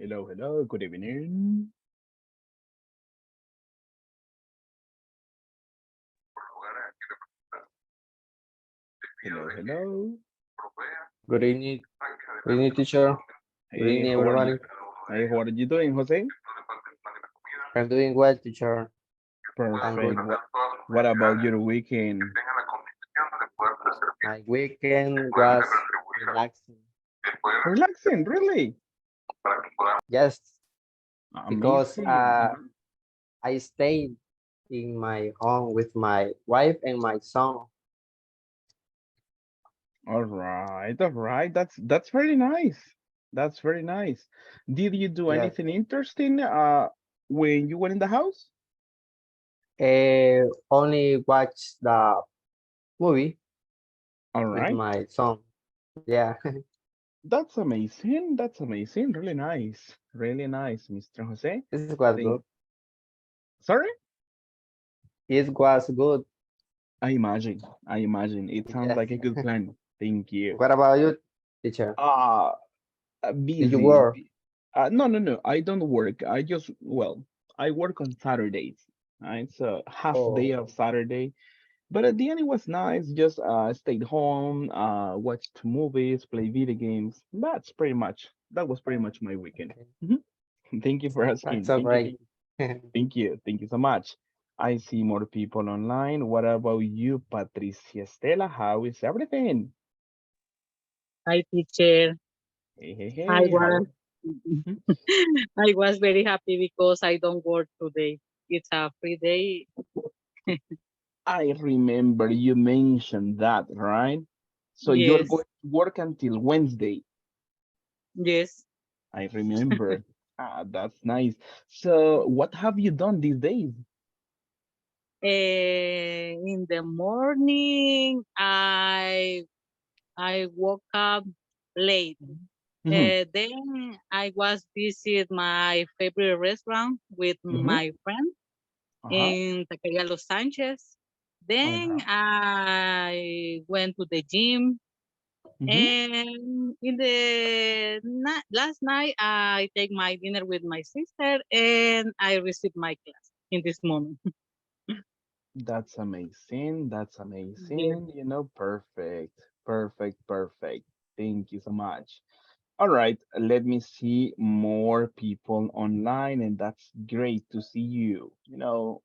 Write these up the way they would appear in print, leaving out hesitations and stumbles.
Hello, hello, good evening. Hello, hello. Good evening, teacher. Good Hey, evening, how are you? everybody. Hey, what are you doing, Jose? I'm doing well, teacher. I'm good. Perfect. What about your weekend? My weekend was relaxing. Relaxing, really? Yes, because Amazing. I stayed in my home with my wife and my son. All right, all right. That's very nice. That's very nice. Did you do Yes. anything interesting when you were in the house? Only watch the movie All with right. my son. Yeah, That's amazing. That's amazing. Really nice. Really nice, Mr. Jose. this was Thank good. Sorry? It was good. I imagine. I imagine. It sounds Yes. like a good plan. Thank you. What about you, teacher? Uh, Did you busy. work? No, no, no. I don't work. I work on Saturdays. Right? So half day Oh, of Saturday. But at the end, it was nice. Just stayed home, watched movies, play video games. That was pretty much my weekend. okay. Mhm. Thank you for That's asking. all Thank you. right. Thank you. Thank you so much. I see more people online. What about you, Patricia Stella? How is everything? Hi, teacher. Hey, hey, I hey. was How? Mhm. I was very happy because I don't work today. It's a free day. I remember you mentioned that, right? So you're Yes, going to work until Wednesday. yes. I remember. That's nice. So what have you done these days? In the morning, I woke up late. Mm-hmm. Then I was visit my favorite restaurant with Mm-hmm. my friend Uh-huh. in Taqueria Los Sanchez. All Then right. I went to the gym. Mm-hmm. And in the last night, I take my dinner with my sister, and I received my class in this moment. That's amazing. That's Yes. amazing. Perfect. Perfect. Perfect. Thank you so much. All right, let me see more people online, and that's great to see you.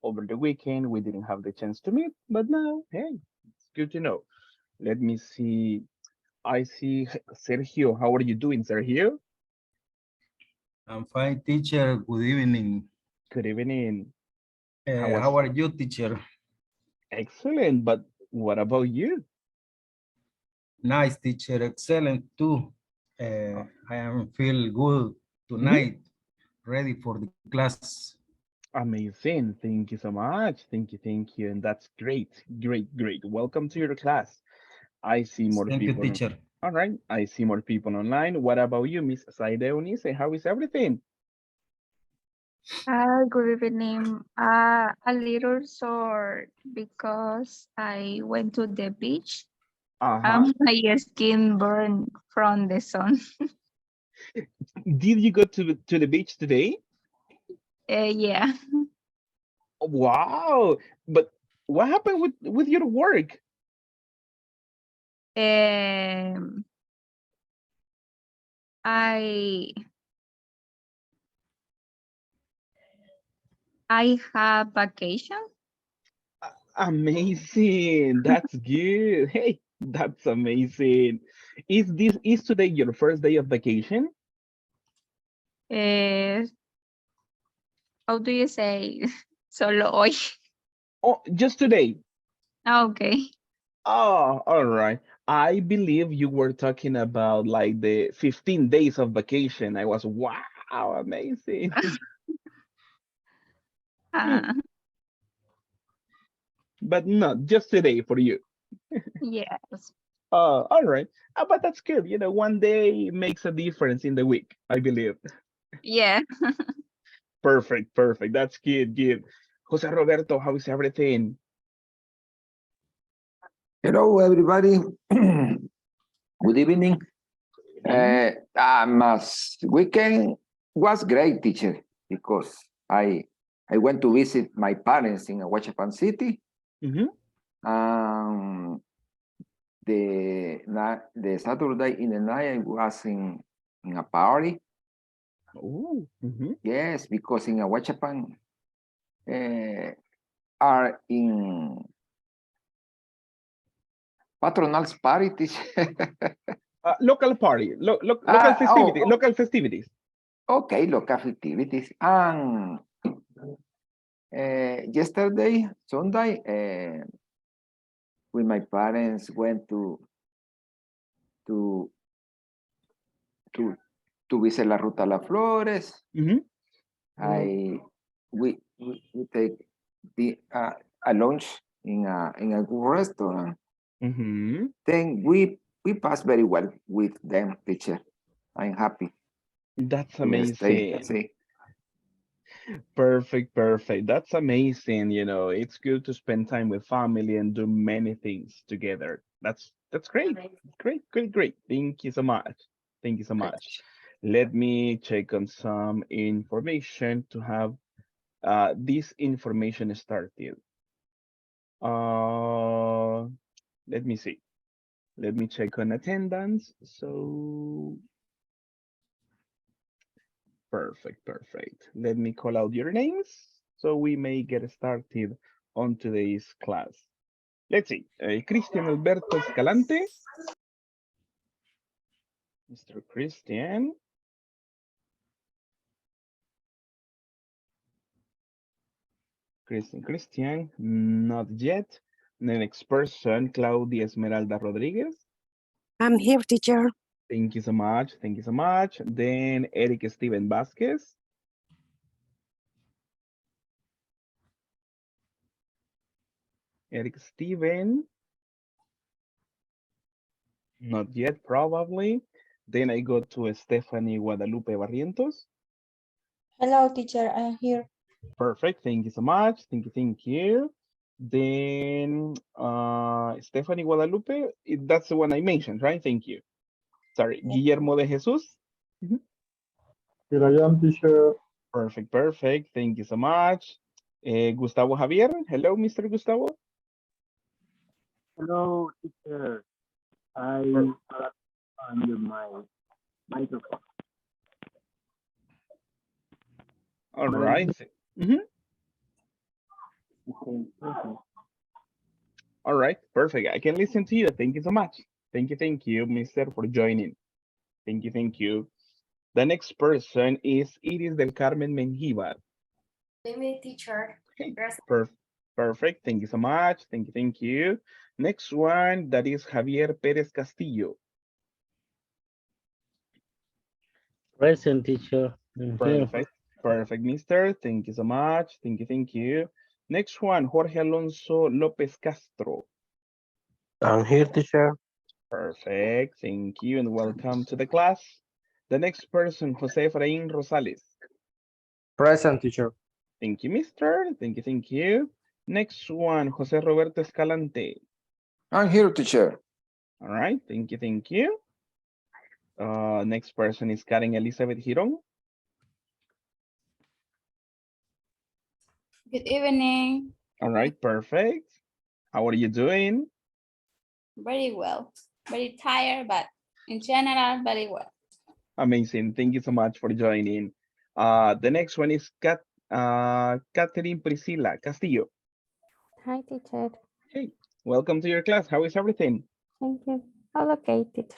Over the weekend we didn't have the chance to meet, but now, hey, it's good to know. Let me see. I see Sergio. How are you doing, Sergio? I'm fine, teacher. Good evening. Good evening. How was How are you, teacher? excellent, but what about you? Nice, teacher. Excellent too. Uh, I am feel good mhm. tonight, ready for the class. Amazing. Thank you so much. Thank you, thank you. And that's great, great, great. Welcome to your class. I see more Thank you, people. teacher. All right. I see more people online. What about you, Miss Saide Eunice? How is everything? Good evening. A little sore because I went to the beach Uh-huh. and my skin burned from the sun. Did you go to the beach today? Yeah. Wow. But what happened with your work? Um, I I have vacation. Amazing. That's good. Hey, that's amazing. Is today your first day of vacation? Uh, how do you say? Solo hoy. Oh, just today. Okay. Oh, all right. I believe you were talking about like the 15 days of vacation. I was, wow, amazing. Uh, But not just today for you. yes. All right. But that's good. One day makes a difference in the week, I believe. Yeah. Perfect, perfect. That's good, good. Jose Roberto, how is everything? Hello, everybody. Good evening. Evening. Weekend was great, teacher, because I went to visit my parents in Huachapan City. Mm-hmm. Um, the Saturday in the night I was in a party. Oh, mm-hmm. Yes, because in Huachapan are in patronals party, teacher. Local party, Oh, local festivities. okay, local activities. And yesterday, Sunday, with my parents went to to to visit La Ruta Las Flores. Mm-hmm. I we take a lunch in a good restaurant. Mm-hmm. Then we pass very well with them, teacher. I'm happy That's to stay. amazing. See, Perfect, perfect. That's amazing. It's good to spend time with family and do many things together. That's great. Great, great, great. Thank you so much. Thank you so much. Let me check on some information to have this information started. Uh, let me see. Let me check on attendance. So perfect, perfect. Let me call out your names so we may get started on today's class. Let's see. Cristian Alberto Escalante. Mr. Christian. Christian, not yet. The next person, Claudia Esmeralda Rodriguez. I'm here, teacher. Thank you so much. Thank you so much. Then Eric Steven Vasquez. Eric Steven, not yet, probably. Then I go to Stephanie Guadalupe Barrientos. Hello, teacher. I'm here. Perfect. Thank you so much. Thank you. Thank you. Then Stephanie Guadalupe, that's the one I mentioned, right? Thank you. Sorry, Yes. Guillermo de Jesus. Mhm. Here I am, teacher. Perfect, perfect. Thank you so much. Gustavo Javier. Hello, Mr. Gustavo. Hello, teacher. I Per- unmute my microphone. All My right. Mhm. okay. All right, perfect. I can listen to you. Thank you so much. Thank you, Mister, for joining. Thank you, thank you. The next person is Iris del Carmen Menjivar. Me, teacher. Okay, Yes. perfect. Thank you so much. Thank you. Next one, that is Javier Perez Castillo. Present, teacher. I'm here. Perfect, perfect, Mister. Thank you so much. Thank you. Next one, Jorge Alonso Lopez Castro. I'm here, teacher. Perfect, thank you, and welcome to the class. The next person, Jose Efraín Rosales. Present, teacher. Thank you, Mister. Thank you. Next one, Jose Roberto Escalante. I'm here, teacher. All right, thank you. Next person is Karen Elizabeth Giron. Good evening. All right, perfect. How are you doing? Very well. Very tired, but in general, very well. Amazing. Thank you so much for joining. The next one is Catherine Priscilla Castillo. Hi, teacher. Hey, welcome to your class. How is everything? Thank you. All okay, teacher.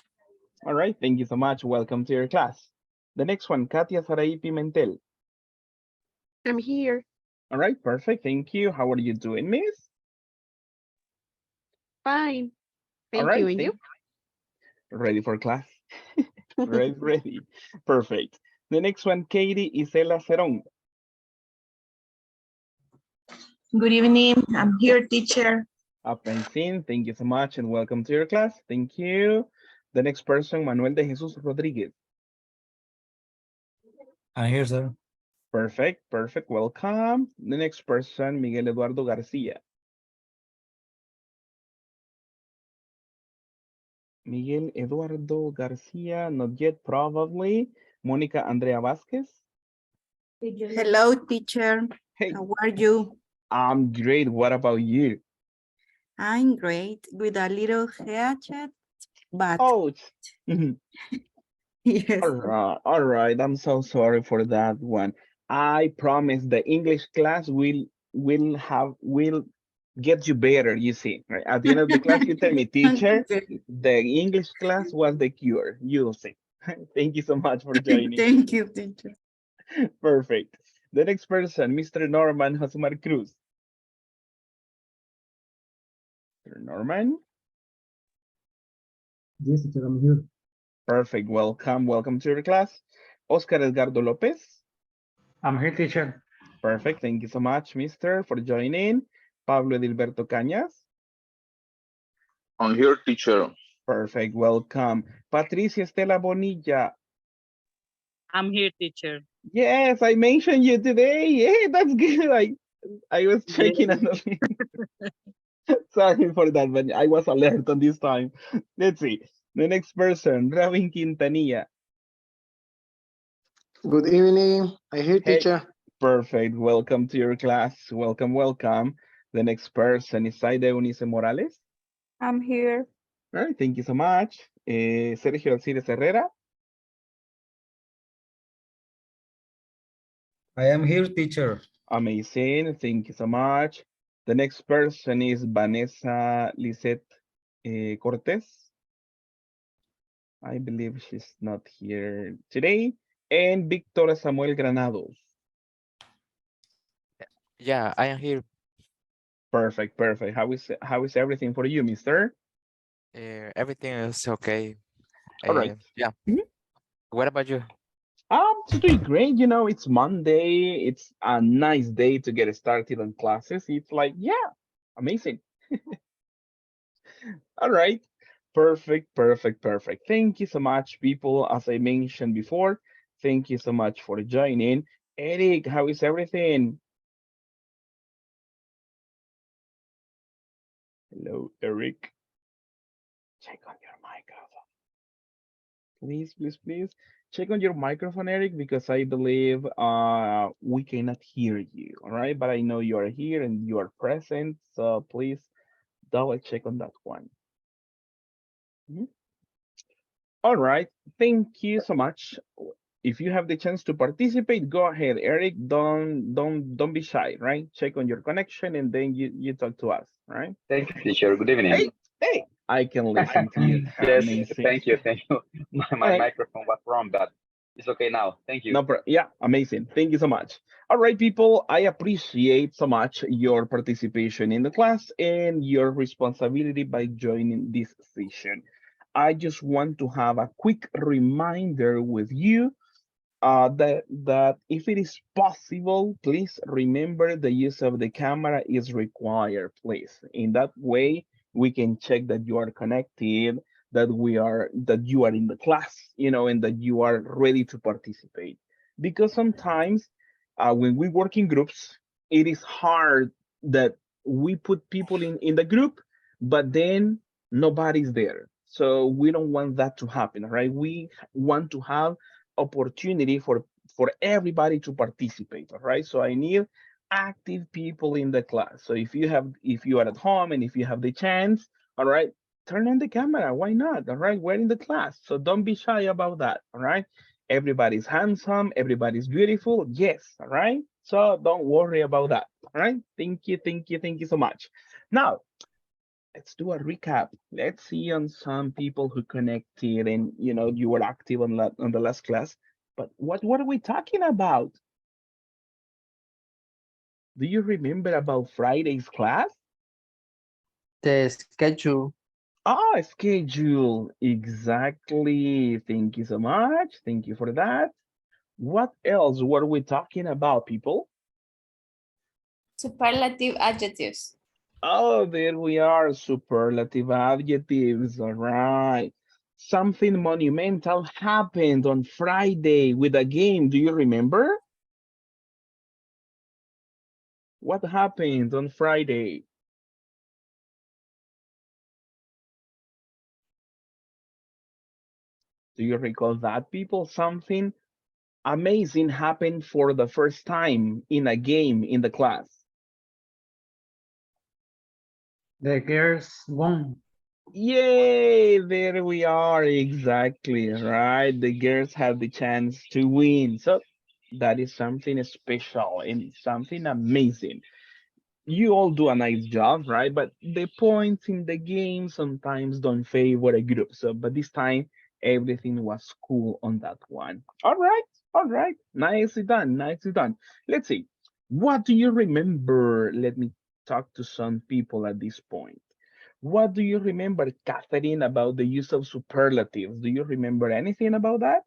All right, thank you so much. Welcome to your class. The next one, Katia Sarai Pimentel. I'm here. All right, perfect. Thank you. How are you doing, miss? Fine. All Thank you. right, And you? ready for class? Ready. Perfect. The next one, Katie Isela Cerón. Good evening. I'm here, teacher. Amazing. Thank you so much and welcome to your class. Thank you. The next person, Manuel de Jesus Rodriguez. I'm here, sir. Perfect. Welcome. The next person, Miguel Eduardo Garcia. Miguel Eduardo Garcia, not yet, probably. Mónica Andrea Vázquez. Hello, teacher. Hey, How are you? I'm great. What about you? I'm great with a little headache, but Oh, yes. all right. I'm so sorry for that one. I promise the English class will get you better. You see, right? At the end of the class, you tell me, teacher, Okay. the English class was the cure. You'll see. Thank you so much for joining. Thank you, teacher. Perfect. The next person, Mr. Norman Josumar Cruz. Mr. Norman. Yes, teacher, I'm here. Perfect. Welcome. Welcome to your class. Oscar Edgardo Lopez. I'm here, teacher. Perfect. Thank you so much, Mr. for joining. Pablo Edilberto Cañas. I'm here, teacher. Perfect. Welcome. Patricia Estela Bonilla. I'm here, teacher. Yes, I mentioned you today. Yeah, that's good. I was checking Yes. on the sorry for that, but I was alert on this time. Let's see. The next person, Robin Quintanilla. Good evening. I'm here, Hey, teacher. perfect. Welcome to your class. Welcome, welcome. The next person is Saida Eunice Morales. I'm here. All right, thank you so much. Sergio Alcides Herrera. I am here, teacher. Amazing. Thank you so much. The next person is Vanessa Lisette Cortez. I believe she's not here today. And Victor Samuel Granados. Yeah, I am here. Perfect, perfect. How is everything for you, mister? Everything is okay. All right. Yeah. Mhm. What about you? Just doing great. It's Monday. It's a nice day to get started on classes. It's like, yeah, amazing. All right. Perfect, perfect, perfect. Thank you so much, people. As I mentioned before, thank you so much for joining. Eric, how is everything? Hello, Eric. Check on your microphone. Please, please, please. Check on your microphone, Eric, because I believe we cannot hear you. All right, but I know you are here and you are present. So please double check on that one. Mhm. All right. Thank you so much. If you have the chance to participate, go ahead, Eric. Don't be shy, right? Check on your connection and then you talk to us, right? Thank you, teacher. Good evening. Hey, hey, I can listen to you. Yes, Amazing. thank you, thank you. All My right. microphone was wrong, but it's okay now. Thank you. No, yeah, amazing. Thank you so much. All right, people, I appreciate so much your participation in the class and your responsibility by joining this session. I just want to have a quick reminder with you that if it is possible, please remember the use of the camera is required, please. In that way, we can check that you are connected, that you are in the class, and that you are ready to participate. Because sometimes when we work in groups, it is hard that we put people in the group, but then nobody's there. So we don't want that to happen, right? We want to have opportunity for everybody to participate, all right? So I need active people in the class. So if you are at home and if you have the chance, all right, turn on the camera. Why not? All right, we're in the class. So don't be shy about that. All right. Everybody's handsome, everybody's beautiful. Yes, all right. So don't worry about that. All right. Thank you, thank you, thank you so much. Now, let's do a recap. Let's see on some people who connected and you were active on the last class. But what are we talking about? Do you remember about Friday's class? The schedule. Ah, schedule. Exactly. Thank you so much. Thank you for that. What else were we talking about, people? Superlative adjectives. Oh, there we are. Superlative adjectives. All right. Something monumental happened on Friday with a game. Do you remember? What happened on Friday? Do you recall that, people? Something amazing happened for the first time in a game in the class? The girls won. Yay, there we are. Exactly, right? The girls have the chance to win. So that is something special and something amazing. You all do a nice job, right? But the points in the game sometimes don't favor a group. So, but this time everything was cool on that one. All right. Nicely done, nicely done. Let's see. What do you remember? Let me talk to some people at this point. What do you remember, Catherine, about the use of superlatives? Do you remember anything about that?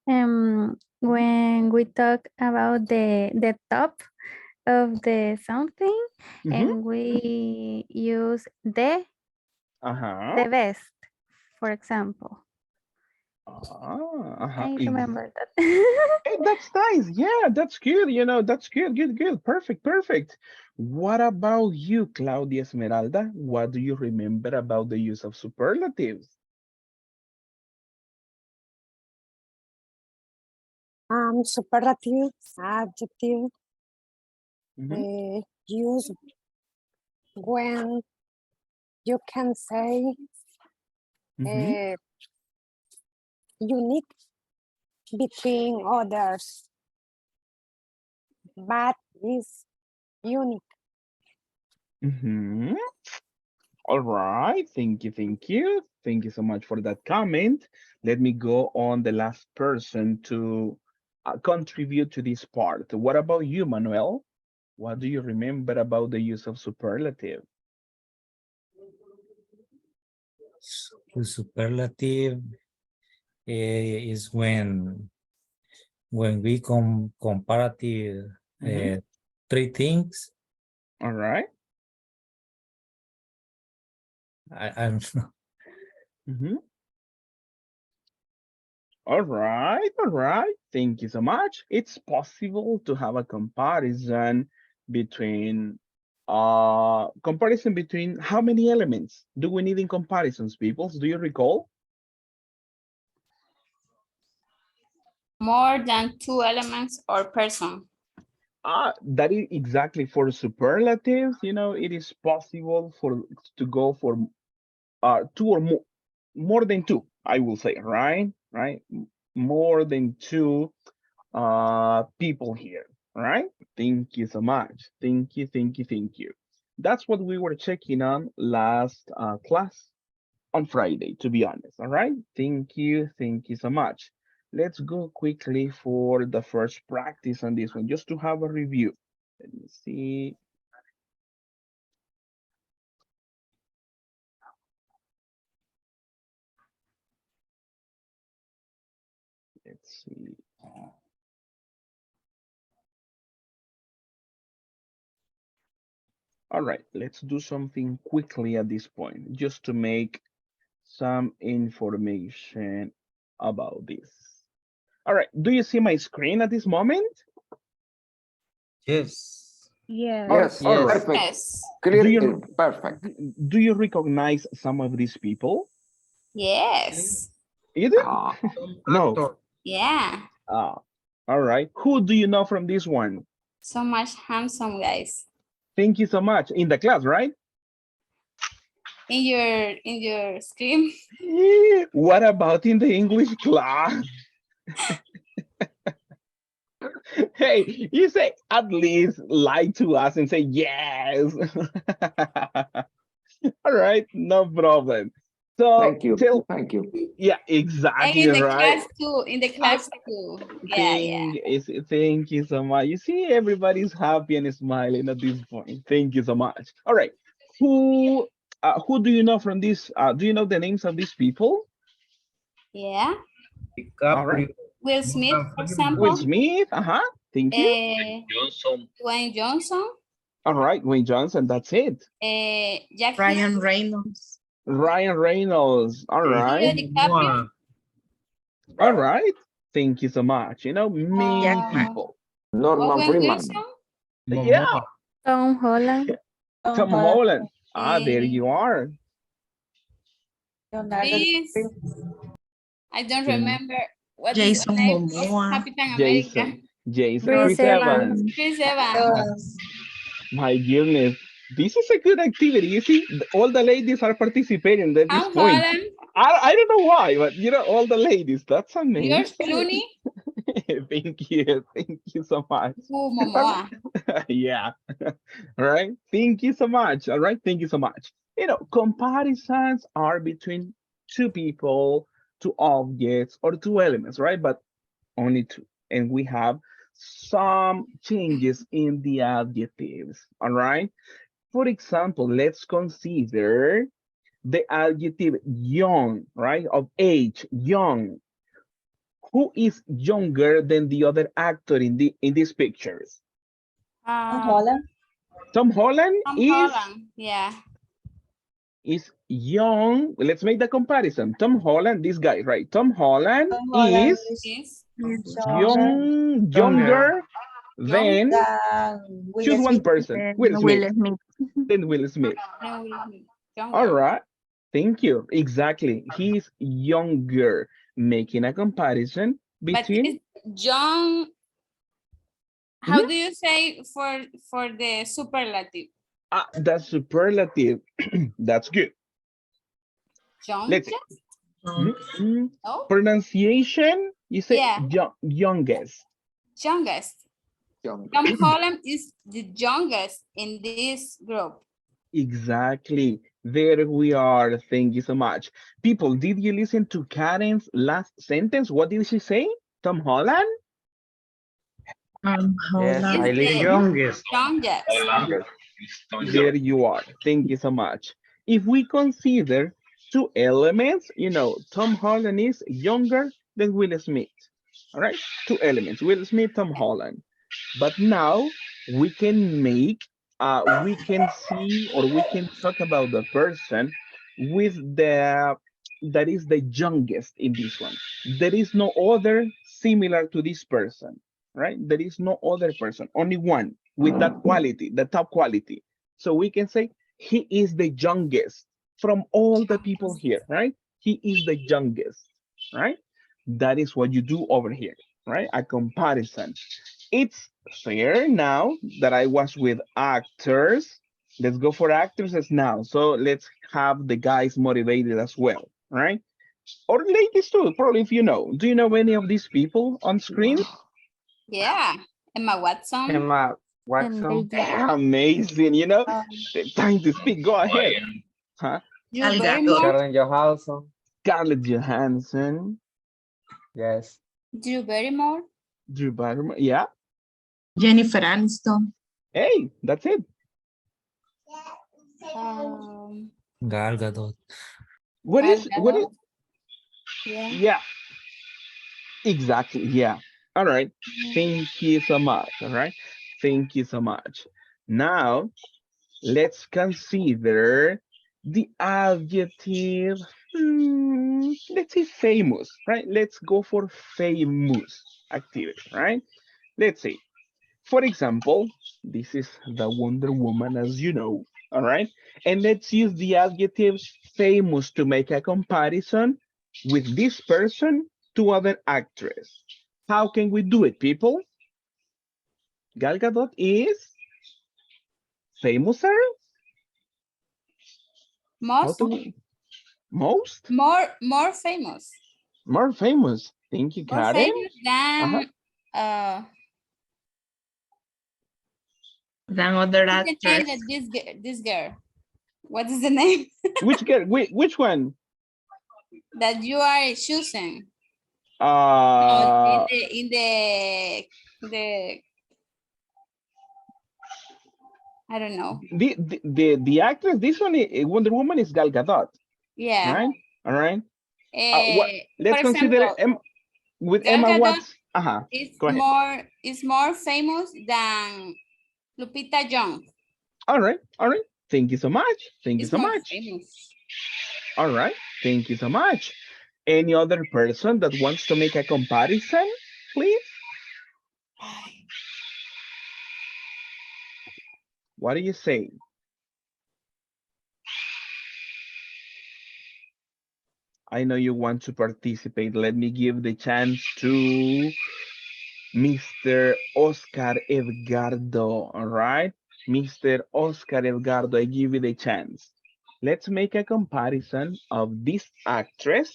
When we talk about the top of the something Mm-hmm. and we use Uh-huh. the best, for example. Uh-huh. I remember that. Hey, that's nice. Yeah, that's good. That's good. Good, good. Perfect, perfect. What about you, Claudia Esmeralda? What do you remember about the use of superlatives? Superlative, adjective, Mm-hmm. use when you can say Mm-hmm. unique between others, but is unique. Mm-hmm. All right. Thank you. Thank you. Thank you so much for that comment. Let me go on the last person to contribute to this part. What about you, Manuel? What do you remember about the use of superlative? The superlative is when we comparative Mm-hmm. three things. All right. I don't know. Mm-hmm. All right, all right. Thank you so much. It's possible to have a between comparison between how many elements do we need in comparisons, people? Do you recall? More than two elements or person. That is exactly for superlatives. It is possible to go for two or more than two, I will say, right? Right? More than two people here. All right. Thank you so much. Thank you, thank you, thank you. That's what we were checking on last class on Friday, to be honest. All right. Thank you so much. Let's go quickly for the first practice on this one, just to have a review. Let me see. Let's see. All right, let's do something quickly at this point, just to make some information about this. All right, do you see my screen at this moment? Yes. Yeah. Yes, All right. perfect. Yes. Clear, Do you perfect. do you recognize some of these people? Yes. You do? Ah, No. Actor. Yeah. All right. Who do you know from this one? So much handsome guys. Thank you so much. In the class, right? In your screen. What about in the English class? Hey, you say at least lie to us and say yes. All right, no problem. So thank you. tell, Thank you. yeah, And exactly in the right. class too. In the I class too. Yeah, yeah. thank you so much. You see, everybody's happy and smiling at this point. Thank you so much. All right, who do you know from this? Do you know the names of these people? Yeah. All right, DiCaprio. Will Smith, Morgan for Will example. Smith. Thank you. Johnson. Dwayne Johnson. All right, Wayne Johnson. That's it. Jack Ryan Reynolds. Ryan Reynolds. All Leo right. DiCaprio. Momoa. All right. Thank you so much. Many Jackman. people. Norman Owen Freeman. Yeah. Momoa. Tom Holland. Tom Holland. Ah, there you are. This, I don't Think remember what is the Jason name of Momoa. Captain America. Jason, Chris Chris Evans. Evans. Chris Evans. My goodness. This is a good activity. You see, all the ladies are participating at this Tom point. Holland. I don't know why, but all the ladies. That's George amazing. Clooney. Thank you. Thank you so much. Momoa. Yeah. All right. Thank you so much. All right. Thank you so much. Comparisons are between two people, two objects, or two elements, right? But only two. And we have some changes in the adjectives. All right. For example, let's consider the adjective young, right? Of age, young. Who is younger than the other actor in these pictures? Holland. Tom Holland Tom is Holland. Yeah. young. Let's make the comparison. Tom Holland, this guy, right? Tom Holland is Is younger young. than, choose one person. Will Smith. Will Smith. Then Will Smith. No, younger. All right. Thank you. Exactly. He's younger, making a comparison But between. it's young. How do you say for the superlative? The superlative. That's good. Let's see. No? Pronunciation, you say youngest. Youngest. Tom Holland is the youngest in this group. Exactly. There we are. Thank you so much. People, did you listen to Karen's last sentence? What did she say? Tom Holland? Yes, I Is live the youngest. youngest. There you are. Thank you so much. If we consider two elements, Tom Holland is younger than Will Smith. All right, two elements, Will Smith, Tom Holland. But now we can we can see, or we can talk about the person with that is the youngest in this one. There is no other similar to this person, right? There is no other person, only one with that quality, the top quality. So we can say he is the youngest from all the people here, right? He is the youngest, right? That is what you do over here, right? A comparison. It's fair now that I was with actors. Let's go for actresses now. So let's have the guys motivated as well, right? Or ladies too, probably if you know. Do you know any of these people on screen? Yeah. Emma Watson. Amazing, the time to speak. Go ahead. Huh? Drew Barrymore. Scarlett Johansson. Yes. Drew Barrymore. Drew Barrymore. Yeah. Jennifer Aniston. Hey, that's it. Gal Gadot. What is? Yeah. Yeah. Exactly. Yeah. All right. Thank you so much. All right. Thank you so much. Now, let's consider the adjective. Let's say famous, right? Let's go for famous activity, right? Let's see. For example, this is the Wonder Woman, as you know, all right? And let's use the adjective famous to make a comparison with this person to other actress. How can we do it, people? Gal Gadot is famouser? Most? Most? More famous. More famous. Thank you, More Karen. famous than other what's the name actors. that this girl? What is the name? Which girl? Which one? That you are choosing. In the I don't know. The actress, this one, Wonder Woman, is Gal Gadot. Yeah. Right? All right. For Let's consider example, with Gal Emma Gadot Watson. is more famous than Lupita Jones. All right. All right. Thank you so much. Thank you It's so more much. famous. All right. Thank you so much. Any other person that wants to make a comparison, please? What do you say? I know you want to participate. Let me give the chance to Mr. Oscar Edgardo, all right? Mr. Oscar Edgardo, I give you the chance. Let's make a comparison of this actress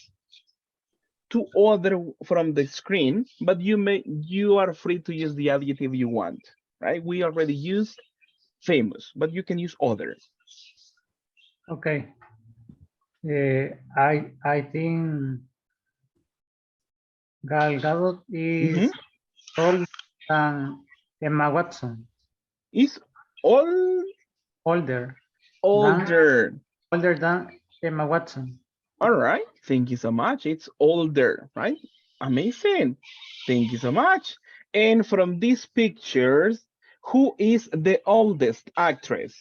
to other from the screen, but you are free to use the adjective you want, right? We already used famous, but you can use other. Okay. I think Gal Gadot is older than Emma Watson. Is all Older. older. Older than Emma Watson. All right. Thank you so much. It's older, right? Amazing. Thank you so much. And from these pictures, who is the oldest actress?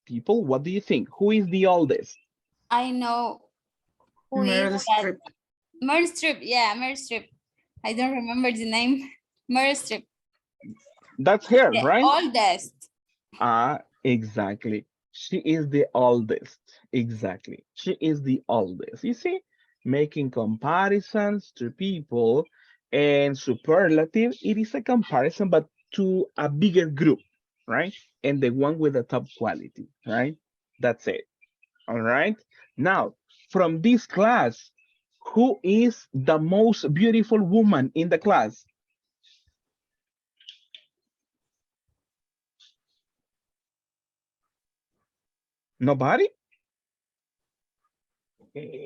People, what do you think? Who is the oldest? I know who Meryl is that. Streep. Meryl Streep, yeah, Meryl Streep. I don't remember the name. Meryl Streep. That's her, The right? oldest. Exactly. She is the oldest. Exactly. She is the oldest. You see, making comparisons to people and superlative, it is a comparison, but to a bigger group, right? And the one with the top quality, right? That's it. All right. Now, from this class, who is the most beautiful woman in the class? Nobody?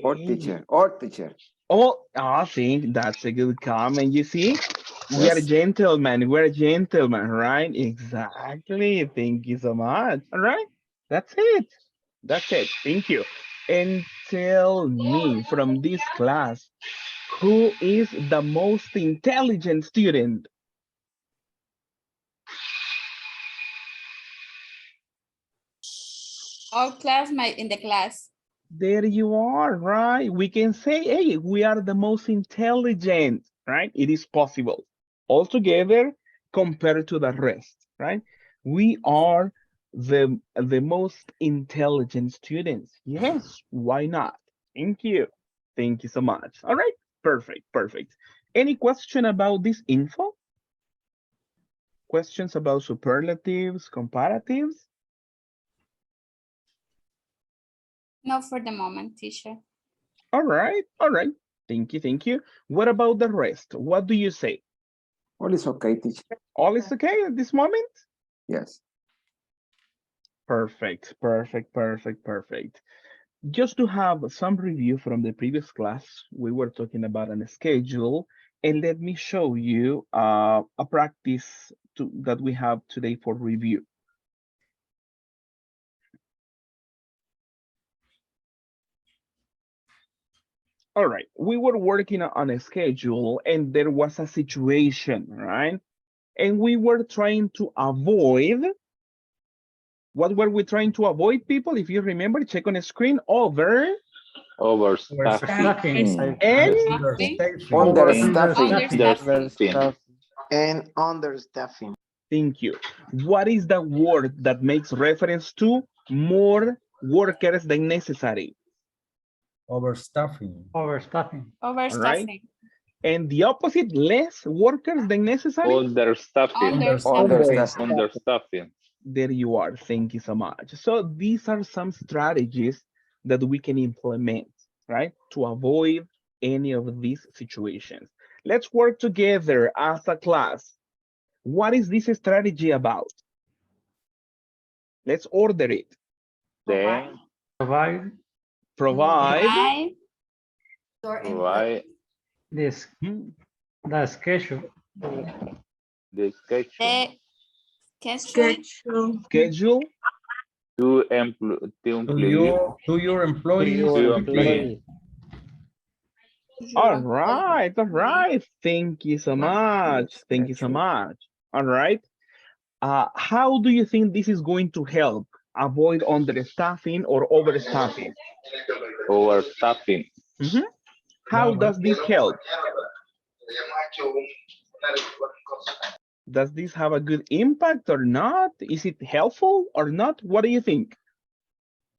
Or teacher, or teacher. Oh, I think that's a good comment. You see, we are Yes. gentlemen. We're gentlemen, right? Exactly. Thank you so much. All right. That's it. That's it. Thank you. And tell me from this class, who is the most intelligent student? Our classmate in the class. There you are, right? We can say, hey, we are the most intelligent, right? It is possible. Altogether, compared to the rest, right? We are the most intelligent students. Yes, why not? Thank you. Thank you so much. All right, perfect, perfect. Any question about this info? Questions about superlatives, comparatives? Not for the moment, teacher. All right, all right. Thank you, thank you. What about the rest? What do you say? All is okay, teacher. All is okay at this moment? Yes. Perfect, perfect, perfect, perfect. Just to have some review from the previous class, we were talking about a schedule, and let me show you a practice that we have today for review. All right, we were working on a schedule and there was a situation, right? And we were trying to avoid, what were we trying to avoid, people? If you remember, check on the screen, overstaffing. And Understaffing. And understaffing. thank you. What is the word that makes reference to more workers than necessary? Overstaffing. Overstaffing. All right. Overstaffing. And the opposite, less workers than necessary? Understaffing. Understaffing. Understaffing. There you are. Thank you so much. So these are some strategies that we can implement, right? To avoid any of these situations. Let's work together as a class. What is this strategy about? Let's order it. Then Provide Provide. provide this the schedule. the schedule Schedule. to To your employees. To employee. All right, all right. Thank you so much. Thank you so much. All right. How do you think this is going to help avoid understaffing or overstaffing? Overstaffing. How does this help? Does this have a good impact or not? Is it helpful or not? What do you think?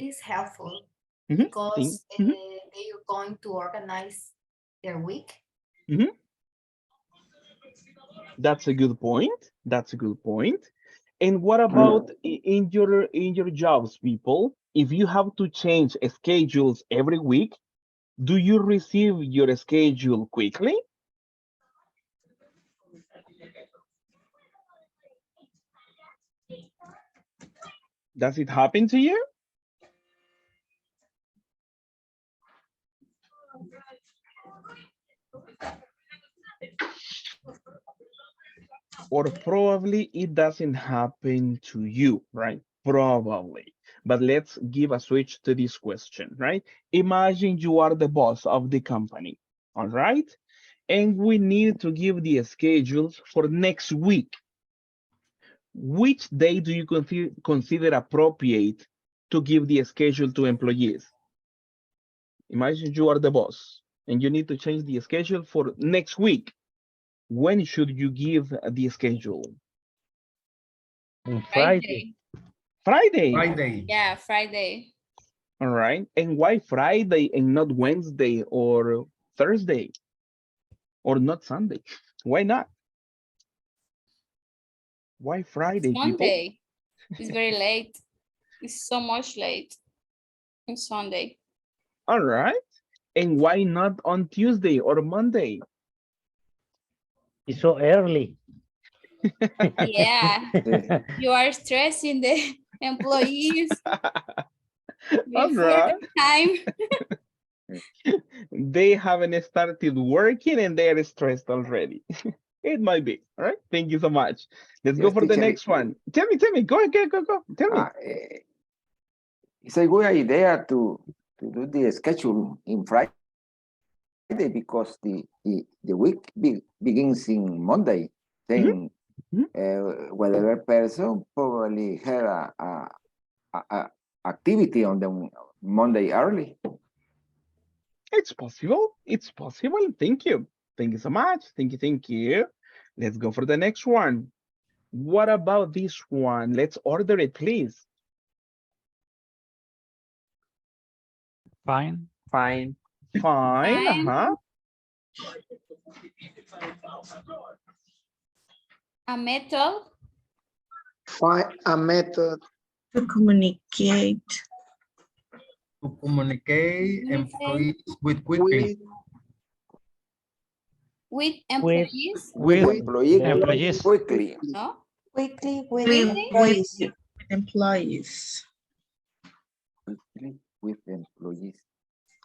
is helpful Mhm. because Mhm. they are going to organize their week. Mhm. That's a good point. That's a good point. And what about in your jobs, people? If you have to change schedules every week, do you receive your schedule quickly? Does it happen to you? Or probably it doesn't happen to you, right? Probably. But let's give a switch to this question, right? Imagine you are the boss of the company, all right? And we need to give the schedules for next week. Which day do you consider appropriate to give the schedule to employees? Imagine you are the boss and you need to change the schedule for next week. When should you give the schedule? On Friday. Friday. Friday. Yeah, Friday. All right. And why Friday and not Wednesday or Thursday or not Sunday? Why not? Why Friday, people? Monday. It's very late. It's so much late. It's Sunday. All right. And why not on Tuesday or Monday? It's so early. Yeah. You are stressing the employees All before right. the time. They haven't started working and they are stressed already. It might be. All right. Thank you so much. Let's go Yes, for the teacher. next one. Tell me. Go ahead, go. Tell me. It's a good idea to do the schedule in Friday because the week begins in Monday. Then whatever person probably had a activity on the Monday early. It's possible. It's possible. Thank you. Thank you so much. Thank you. Let's go for the next one. What about this one? Let's order it, please. Fine. Fine. Fine. Uh-huh. A method. Find a method To communicate. To communicate employees with quickly. With employees. With employees employees. quickly. No? Quickly with Quickly? Employees. With employees.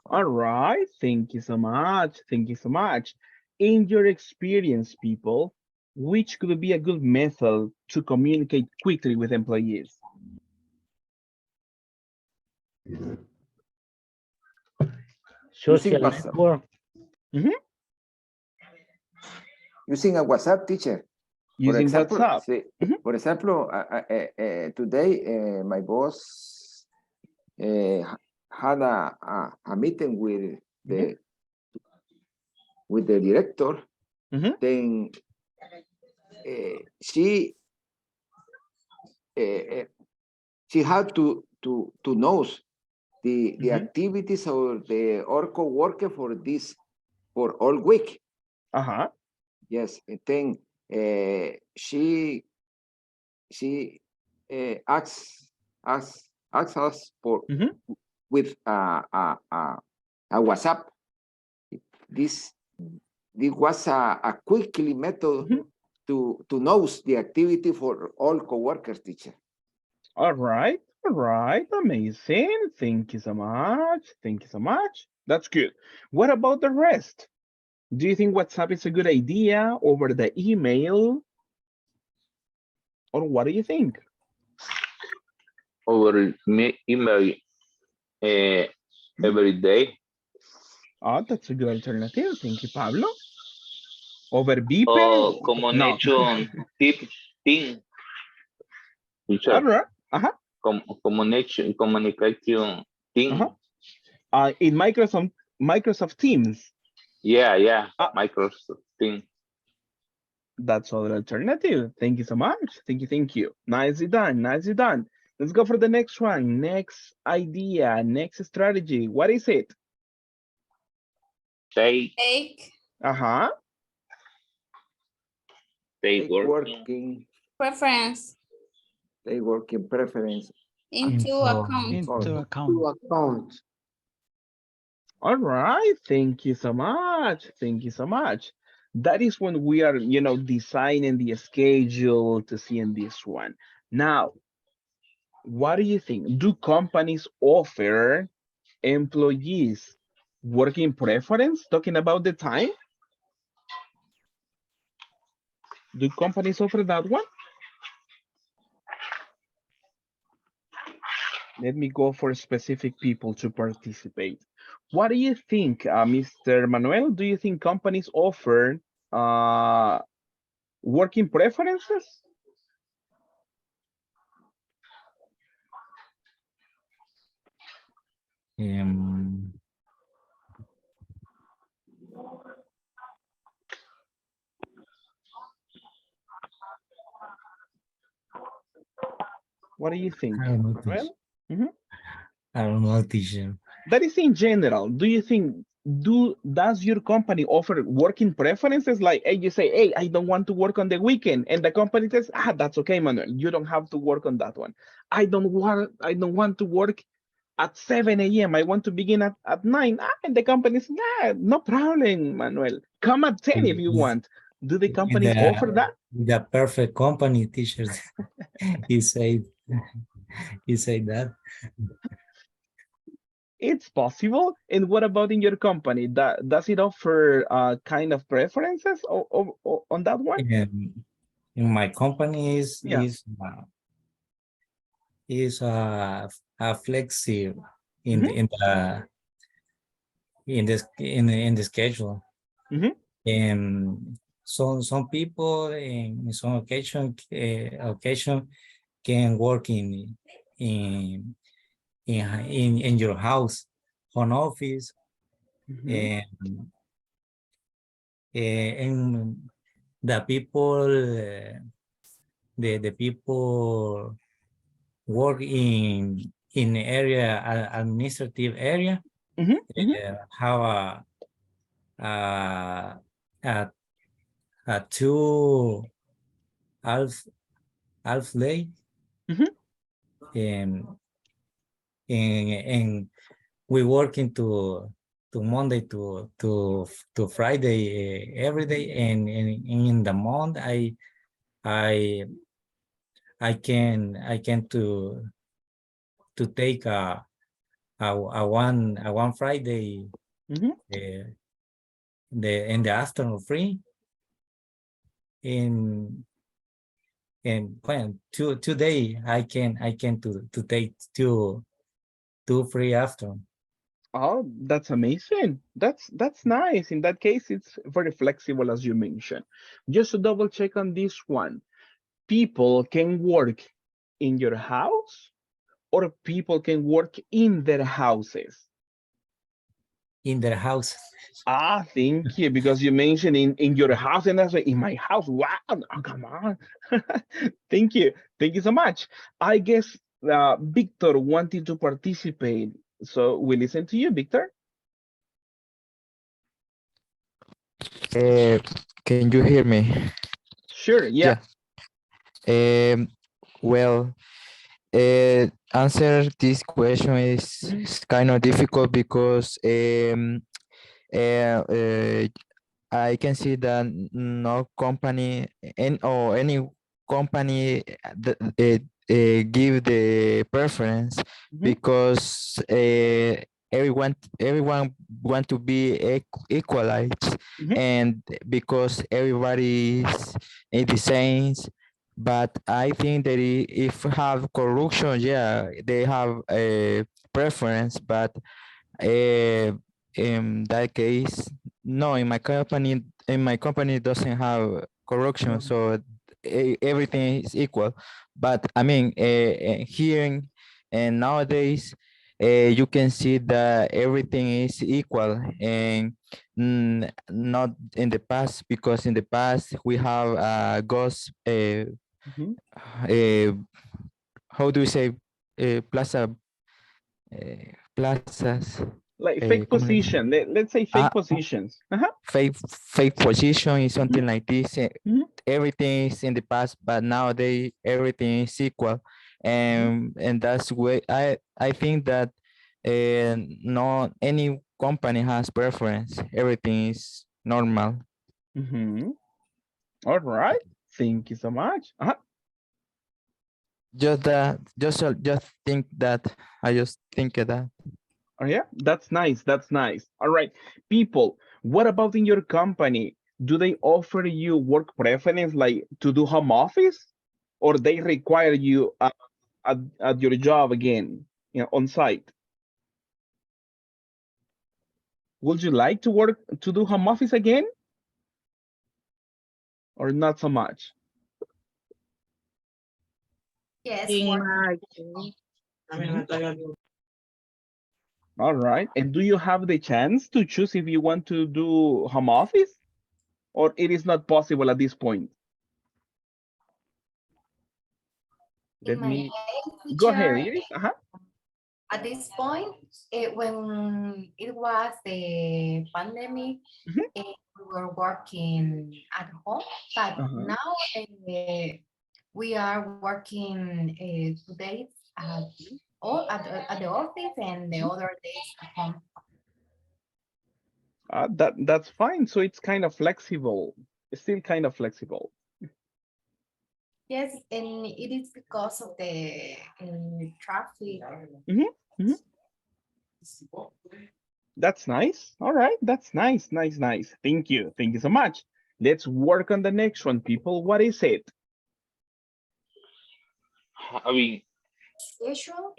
All right. Thank you so much. Thank you so much. In your experience, people, which could be a good method to communicate quickly with employees? Social WhatsApp. network. Using a WhatsApp, teacher. Using WhatsApp. For example, today my boss had a meeting with the director. Then she had to know the activities of the Orco worker for all week. Uh-huh. Yes, and then she asks us for with a WhatsApp. This was a quickly method to know the activity for all coworkers, teacher. All right. Amazing. Thank you so much. That's good. What about the rest? Do you think WhatsApp is a good idea over the email? Or what do you think? Over email every day. Oh, that's a good alternative. Thank you, Pablo. Over Beeper? Or No. combination team. All right. Communication team. In Microsoft Teams. Yeah. Microsoft team. That's other alternative. Thank you so much. Thank you. Nicely done. Let's go for the next one. Next idea, next strategy. What is it? Take. Take Uh-huh. Take working. Working, preference they working preference. into account. Into account. To account. All right. Thank you so much. Thank you so much. That is when we are, designing the schedule to see in this one. Now, what do you think? Do companies offer employees working preference, talking about the time? Do companies offer that one? Let me go for specific people to participate. What do you think, Mr. Manuel? Do you think companies offer working preferences? Um, What do you think, I don't know, teacher. Manuel? Mhm. I don't know, teacher. That is in general. Do you think does your company offer working preferences? Like, hey, you say, hey, I don't want to work on the weekend, and the company says, that's okay, Manuel. You don't have to work on that one. I don't want to work at 7 a.m. I want to begin at 9. And the company says, no problem, Manuel. Come at 10 if you want. Do the companies offer that? The perfect company, teachers. he said, he said that. It's possible. And what about in your company? Does it offer kind of preferences on that one? In my company Yeah. is flexible in the schedule. And some people in some occasion can work in your house, home office, and the people the people work in area administrative area have a two half day and we working to Monday to Friday every day, and in the month I can to take a one Friday in the afternoon free and when today I can to take two free afternoon. Oh, that's amazing. That's nice. In that case, it's very flexible, as you mentioned. Just to double check on this one, people can work in your house or people can work in their houses? In their house. Thank you, because you mentioned in your house, and I said in my house. Wow, oh, come on. Thank you so much. I guess Victor wanted to participate, so we listen to you, Victor. Can you hear me? Sure, yeah. Well, answer this question is kind of difficult because uh, uh, I can see that no company or any company give the preference because everyone want to be equalized, and because everybody is the same. But I think that if have corruption, yeah, they have a preference, but in that case, no, in my company doesn't have corruption, so everything is equal. But I mean, here and nowadays, you can see that everything is equal, and not in the past, because in the past we have ghost, how do we say, plaza, plazas, Like fake ¿cómo le dice? position. Let's say fake positions. Fake position is something like this. Mhm. Everything is in the past, but nowadays everything is equal, and that's why I think that not any company has preference. Everything is normal. All right. Thank you so much. Just think that I just think of that. Oh yeah, that's nice. That's nice. All right, people. What about in your company? Do they offer you work preference like to do home office, or they require you at your job again, on site? Would you like to work to do home office again, or not so much? Yes, In work. my case, All right. And do you have the chance to choose if you want to do home office, or it is not possible at this point? In Let my me case, go ahead, teacher, Iris. at this point, when it was the pandemic, we were working at home, but now we are working 2 days at the office and the other days at home. That's fine. So it's kind of flexible. It's still kind of flexible. Yes, and it is because of the traffic. That's nice. All right. That's nice. Nice, nice. Thank you. Thank you so much. Let's work on the next one, people. What is it? Having. Schedule.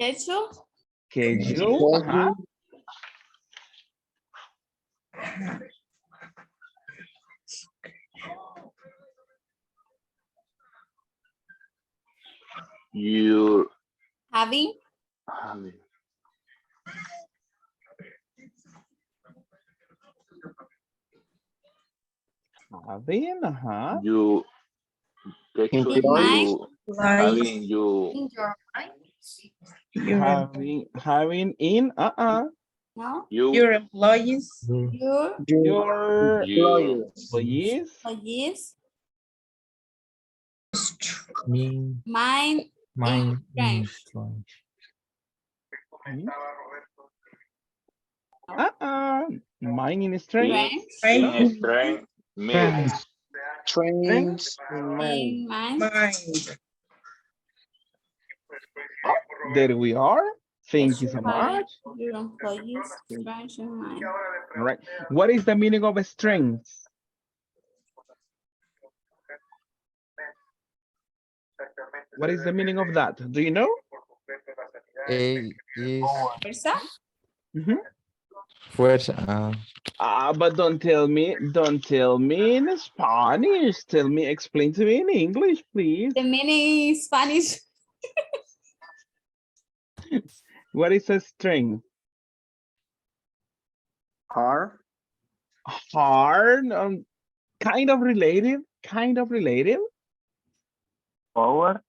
Schedule. You Having. Having, You schedule you having you In your mind. having in No. you employees. your employees. Employees. Mine Mine in French. French. Mining strength. in strength meal. Trains In mine. There we are. Thank you so Having much. your employees French in mind. All right. What is the meaning of strength? What is the meaning of that? Do you know? Is Fuerza. fuerza. But don't tell me in Spanish. Tell me, explain to me in English, please. The meaning in Spanish. What is a strength? Hard. Hard, kind of related. Power.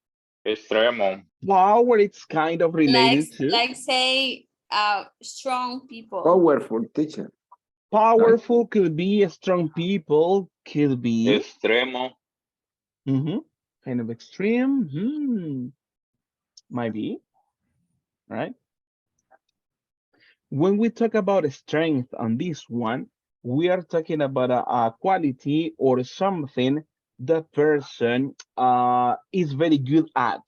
Extremo. Power, it's kind of related to. Like say strong people. Powerful teacher. Powerful could be strong people, could be. Extremo. Kind of extreme. Might be. Right? When we talk about strength on this one, we are talking about a quality or something the person is very good at,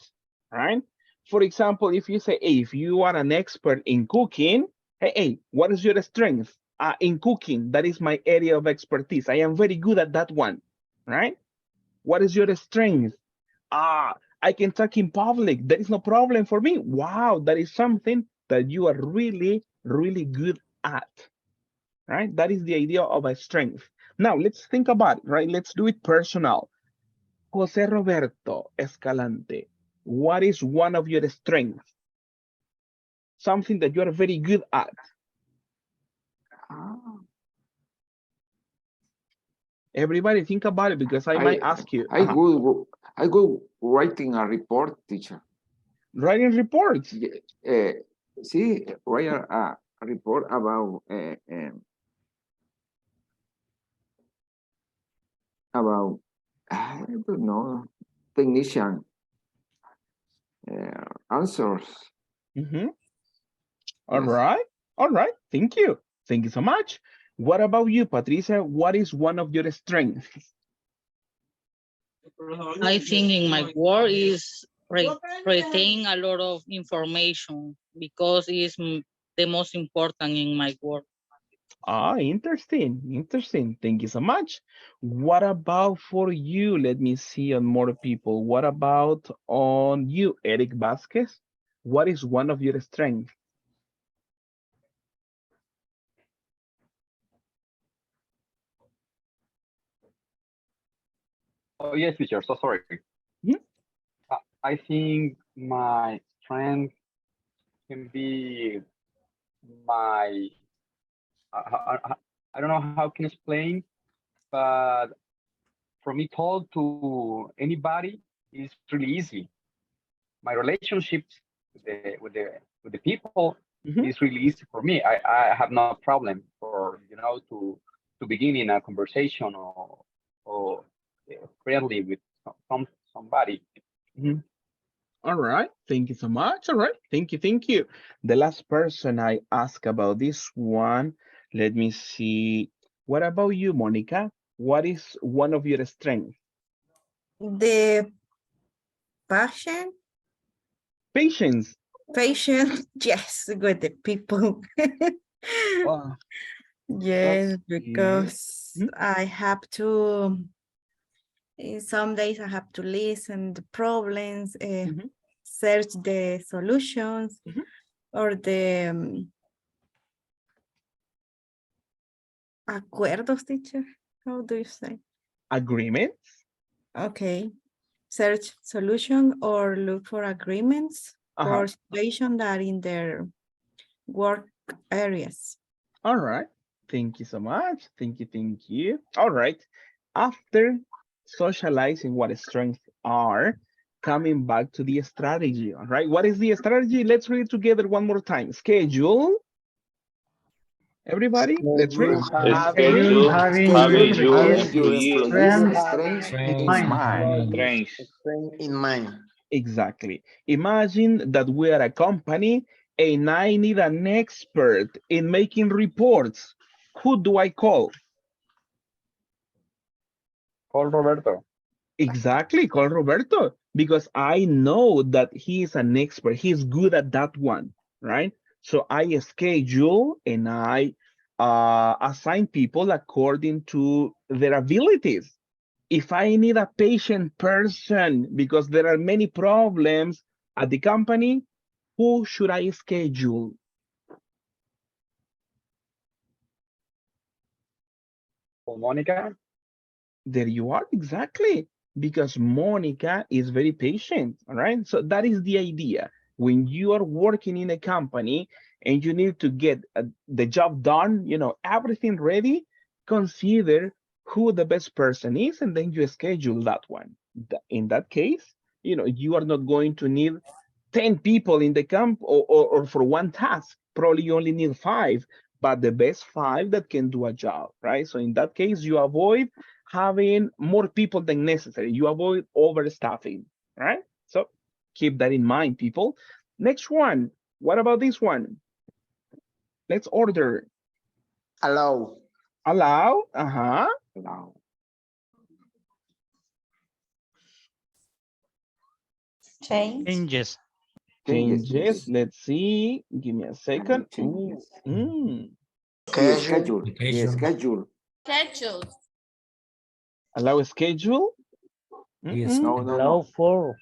right? For example, if you say, hey, if you are an expert in cooking, hey, what is your strength? In cooking, that is my area of expertise. I am very good at that one, right? What is your strength? I can talk in public. There is no problem for me. Wow, that is something that you are really, really good at, right? That is the idea of a strength. Now, let's think about it, right? Let's do it personal. Jose Roberto Escalante, what is one of your strengths? Something that you are very good at. Everybody think about it because I might ask you. I go writing a report, teacher. Writing reports. See, write a report about I don't know technician answers. All Yes. right. All right. Thank you. Thank you so much. What about you, Patricia? What is one of your strengths? I think in my work is retain a lot of information because it's the most important in my work. Ah, interesting. Interesting. Thank you so much. What about for you? Let me see on more people. What about on you, Eric Vasquez? What is one of your strengths? Oh, yes, teacher. So sorry. I think my strength can be my, I don't know how can I explain, but for me told to anybody is really easy. My relationships with the people is really easy for me. I have no problem for to begin in a conversation or friendly with somebody. All right. Thank you so much. All right. Thank you. Thank you. The last person I asked about this one, let me see. What about you, Monica? What is one of your strengths? The passion, Patience. patient, yes, with the people. Wow. Yes, That's good. because I have to, some days I have to listen the problems, search the solutions or the acuerdos, teacher. How do you say? Agreements. Okay. Search solution or look for agreements for situation that in their work areas. All right. Thank you so much. Thank you. Thank you. All right. After socializing what strengths are, coming back to the strategy. All right. What is the strategy? Let's read it together one more time. Schedule. Everybody, let's read. Schedule having your his employees strength in mind. mind. strengths. In mind. Exactly. Imagine that we are a company and I need an expert in making reports. Who do I call? Call Roberto. Exactly, call Roberto, because I know that he is an expert. He's good at that one, right? So I schedule and I assign people according to their abilities. If I need a patient person because there are many problems at the company, who should I schedule? For Monica. There you are, exactly. Because Monica is very patient, all right? So that is the idea. When you are working in a company and you need to get the job done, everything ready, consider who the best person is, and then you schedule that one. In that case, you are not going to need 10 people in the camp or for one task. Probably you only need 5, but the best 5 that can do a job, right? So in that case, you avoid having more people than necessary. You avoid overstaffing, right? So keep that in mind, people. Next one. What about this one? Let's order. Allow. Allow. Allow. Changes. Changes. Let's see. Give me a second. Ooh. The schedule. The schedule. Schedule. Allow a schedule. Yes. No. Allow for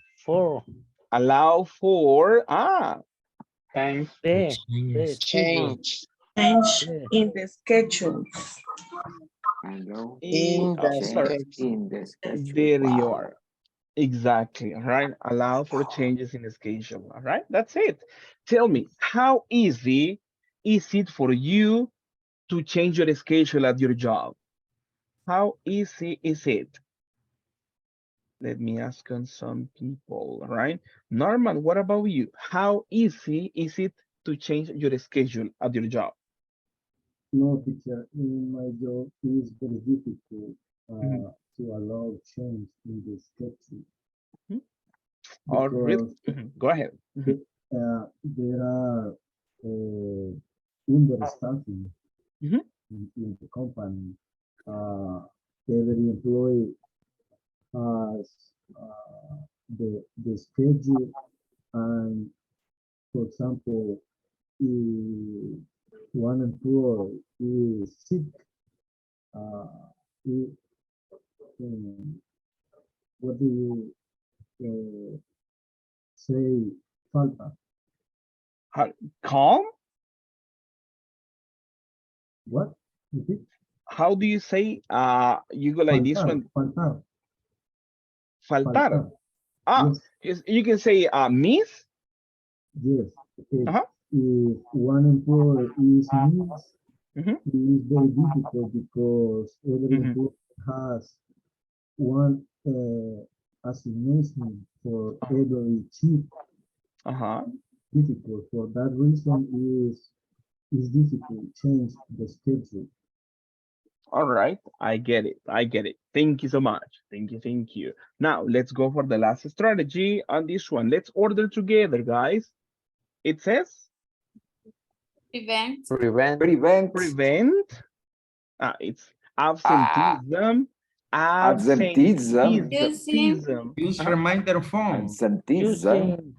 Allow for Thanks. the schedule. Change in the schedule. Allow In for the sorry. change schedule. in the schedule. There you Wow. are. Exactly. All right. Allow for changes in the schedule. All right. That's it. Tell me, how easy is it for you to change your schedule at your job? How easy is it? Let me ask on some people, all right? Norman, what about you? How easy is it to change your schedule at your job? No, teacher, in my job is very difficult Mhm, to allow change in the schedule mhm. Or really? because Go ahead. the, there are understaffing Mhm. in the company. Uh, every employee has the schedule, and for example, if one employee is sick, uh, he, um, what do you say? Falta. How, calm? What? Repeat. How do you say you go like this Faltar. one? Faltar. Faltar. Faltar. Ah, Yes. you can say miss. Yes. Uh-huh. If one employee is missed, Mhm, it is very difficult because every mhm. employee has one assignation for every chief. Uh-huh. Difficult. For that reason is difficult change the schedule. All right, I get it. I get it. Thank you so much. Thank you. Thank you. Now let's go for the last strategy on this one. Let's order together, guys. It says Prevent. Prevent prevent. It's ah, absenteeism. absenteeism. Using. Absenteeism. Use reminder phone. Absenteeism. Using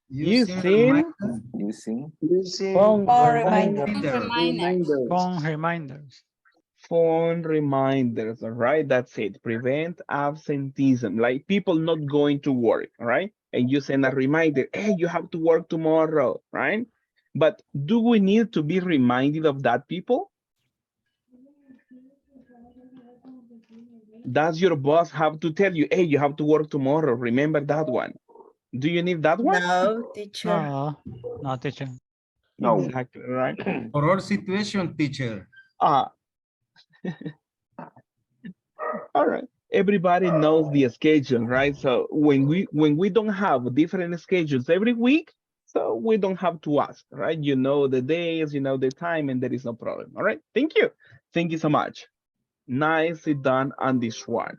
Using Using reminder Using phone Phone reminder. reminder. Reminders. Phone reminders. phone reminders. All right, that's it. Prevent absenteeism. Like people not going to work. All right, and you send a reminder. Hey, you have to work tomorrow. Right. But do we need to be reminded of that, people? Does your boss have to tell you, hey, you have to work tomorrow? Remember that one. Do you need that one? No, teacher. No, no teacher. no. Exactly, right? For our situation, teacher. Ah, all right. Everybody knows the schedule, right? So when we don't have different schedules every week, so we don't have to ask, right? You know the days, you know the time, and there is no problem. All right. Thank you. Thank you so much. Nicely done on this one.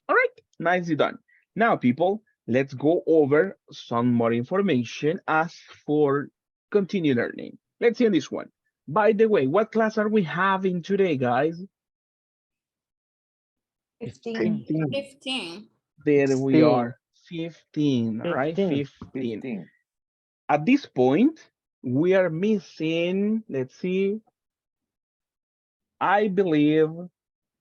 All right, nicely done. Now, people, let's go over some more information as for continue learning. Let's see on this one. By the way, what class are we having today, guys? 15. 15. There we are, 15, right? 15. 15. 15. At this point, we are missing, let's see, I believe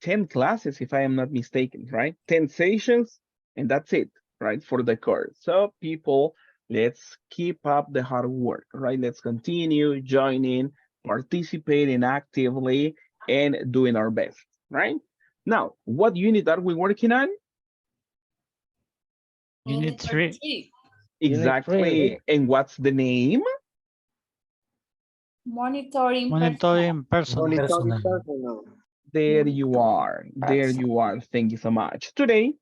10 classes, if I am not mistaken, right? 10 sessions, and that's it, right, for the course. So people, let's keep up the hard work, right? Let's continue joining, participating actively, and doing our best, right? Now, what unit are we working on? Unit 3. 3. Unit 3. Exactly, and what's the name? Monitoring personnel. Monitoring personnel. Personal. There you are, there you are. Thank you so much. Today,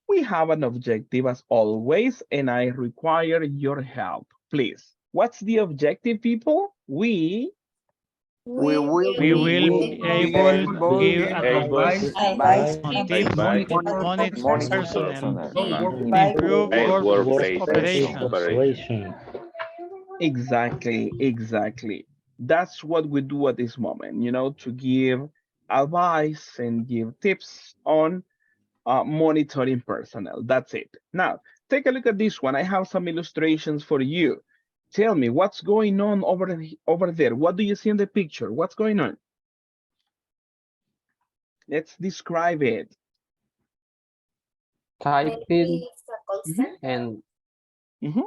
we have an objective as always, and I require your help, please. What's the objective, people? We We will will We be will We be able be able to to able give to Give able advice give to advice on advise tips on to monitor monitor monitor personnel personnel no work and in improve workforce Workforce operation. operations. operation. exactly, exactly. That's what we do at this moment, to give advice and give tips on monitoring personnel. That's it. Now, take a look at this one. I have some illustrations for you. Tell me what's going on over there. What do you see in the picture? What's going on? Let's describe it. Typing Maybe it's a call Mhm, center. and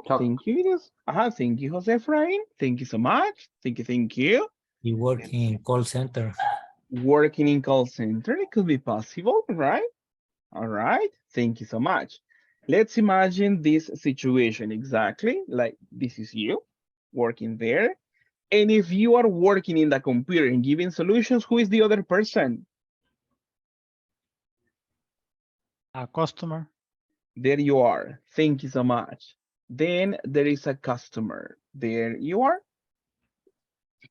talk. Thank you, Ines. Thank you, Jose Efrain. Thank you so much. Thank you, thank you. You work in call center. Working in call center, it could be possible, right? All right. Thank you so much. Let's imagine this situation exactly like this is you working there. And if you are working in the computer and giving solutions, who is the other person? A customer. There you are. Thank you so much. Then there is a customer. There you are.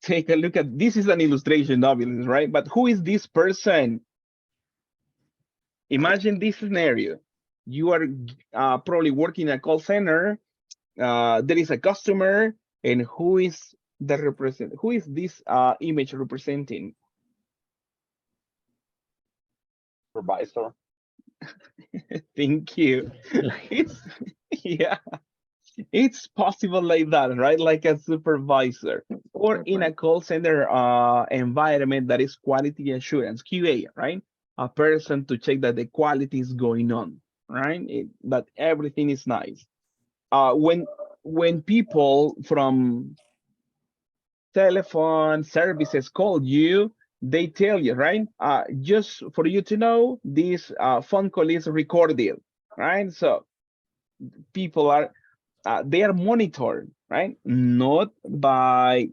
Take a look at this is an illustration, obviously, right? But who is this person? Imagine this scenario. You are probably working in a call center. There is a customer, and who is the represent? Who is this image representing? Supervisor. Thank you. It's yeah. It's possible like that, right? Like a supervisor or in a call center environment that is quality assurance, QA, right? A person to check that the quality is going on, right? That everything is nice. When people from telephone services call you, they tell you, right? Just for you to know, this phone call is recorded, right? So people are they are monitored, right? Not by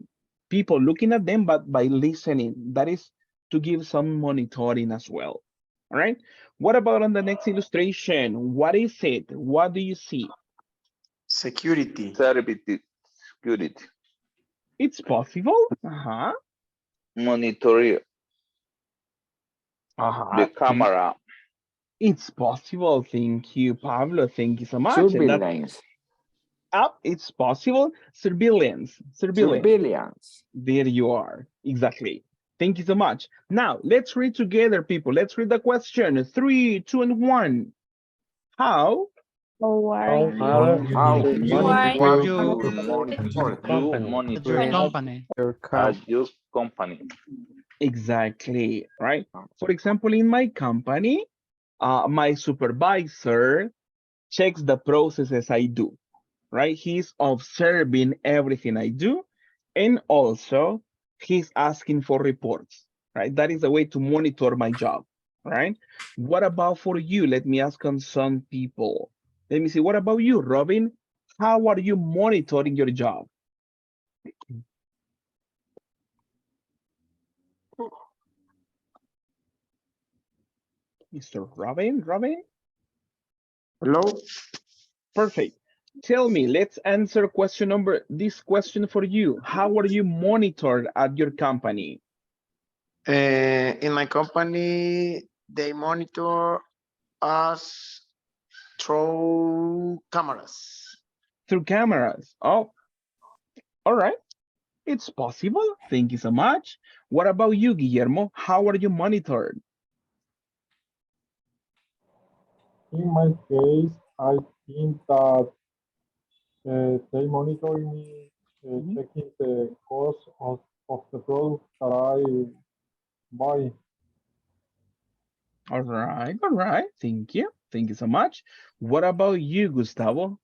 people looking at them, but by listening. That is to give some monitoring as well. All right. What about on the next illustration? What is it? What do you see? Security. Security. It's possible. Uh-huh. Monitor Uh-huh. the camera. It's possible. Thank you, Pablo. Thank you so much. And that's Surveillance. up. It's possible. Surveillance. Surveillance. There you are. Exactly. Thank you so much. Now, let's read together, people. Let's read the question. 3, 2, and 1. How How How you you monitor You At your monitor company. at your company. exactly, right? For example, in my company, my supervisor checks the processes I do, right? He's observing everything I do, and also he's asking for reports, right? That is a way to monitor my job, right? What about for you? Let me ask on some people. Let me see. What about you, Robin? How are you monitoring your job? Mr. Robin? Hello. Perfect. Tell me, let's answer this question for you. How are you monitored at your company? In my company, they monitor us through cameras. Through cameras. Oh, all right. It's possible. Thank you so much. What about you, Guillermo? How are you monitored? In my case, I think that they monitor me, checking the cost of the product that I buy. All right. Thank you. Thank you so much. What about you, Gustavo?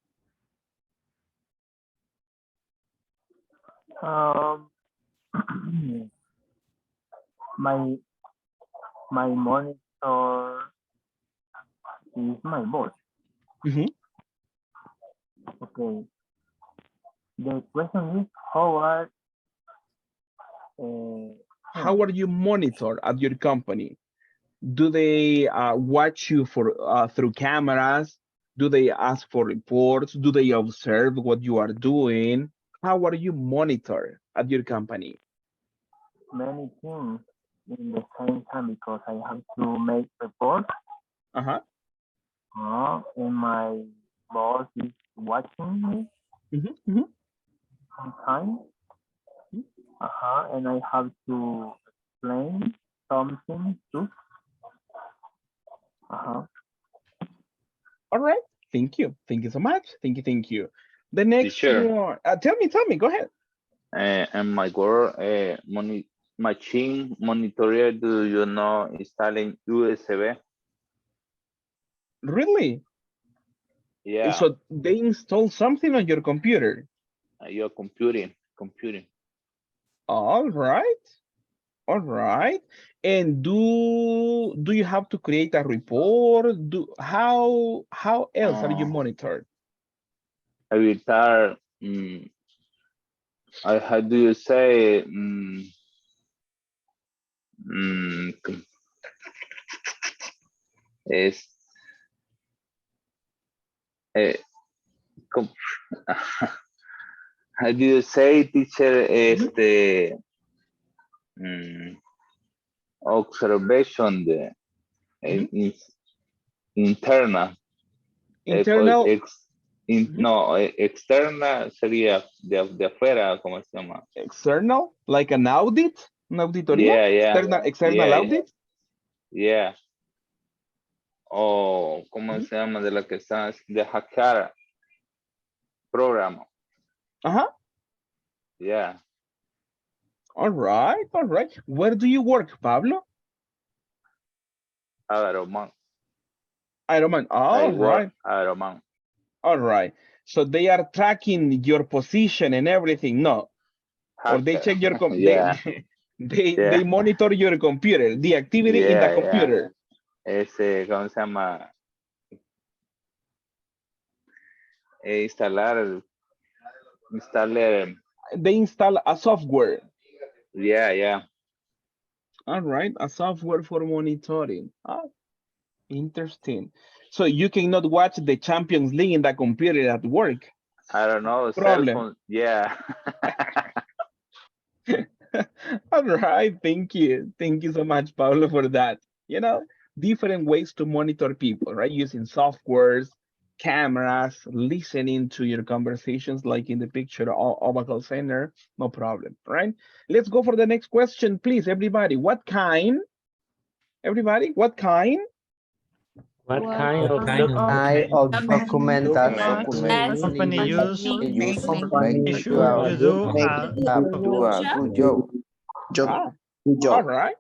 my my monitor is my boss. Mhm. Okay. The question is how are How are you monitored at your company? Do they watch you for through cameras? Do they ask for reports? Do they observe what you are doing? How are you monitored at your company? many things in the same time because I have to make reports. Uh-huh. And my boss is watching me sometimes. And I have to explain something too. All right. Thank you. Thank you so much. Thank you. The next Teacher. one. Tell me. Go ahead. And my work, machine monitor, do you know installing USB? Really? Yeah. So they install something on your computer. Your computing. All right. And do you have to create a report? How else are you monitored? I will start. How do you say? Es eh, com- how do you say, teacher? Mm, observation de interna. Internal. No, externa sería de afuera, ¿cómo se llama? External, like an audit, una auditoría. Yeah. External audit. Yeah. O, ¿cómo se llama? De la que está de hackear programa. Ajá. Yeah. All right. Where do you work, Pablo? Ironman. All right. Ironman. All right. So they are tracking your position and everything. No. Or they check your Yeah. they monitor your computer, the activity in the computer. Ese, ¿cómo se llama? Instalar. They install a software. Yeah. All right, a software for monitoring. Interesting. So you cannot watch the Champions League in the computer at work. I don't know. Problem. Cell phone. Yeah. All right, thank you so much, Pablo, for that. You know, different ways to monitor people, right? Using softwares, cameras, listening to your conversations, like in the picture of a call center, no problem, right? Let's go for the next question, please, everybody. What kind What kind of document does company use company make sure you do a Do a good job. All right.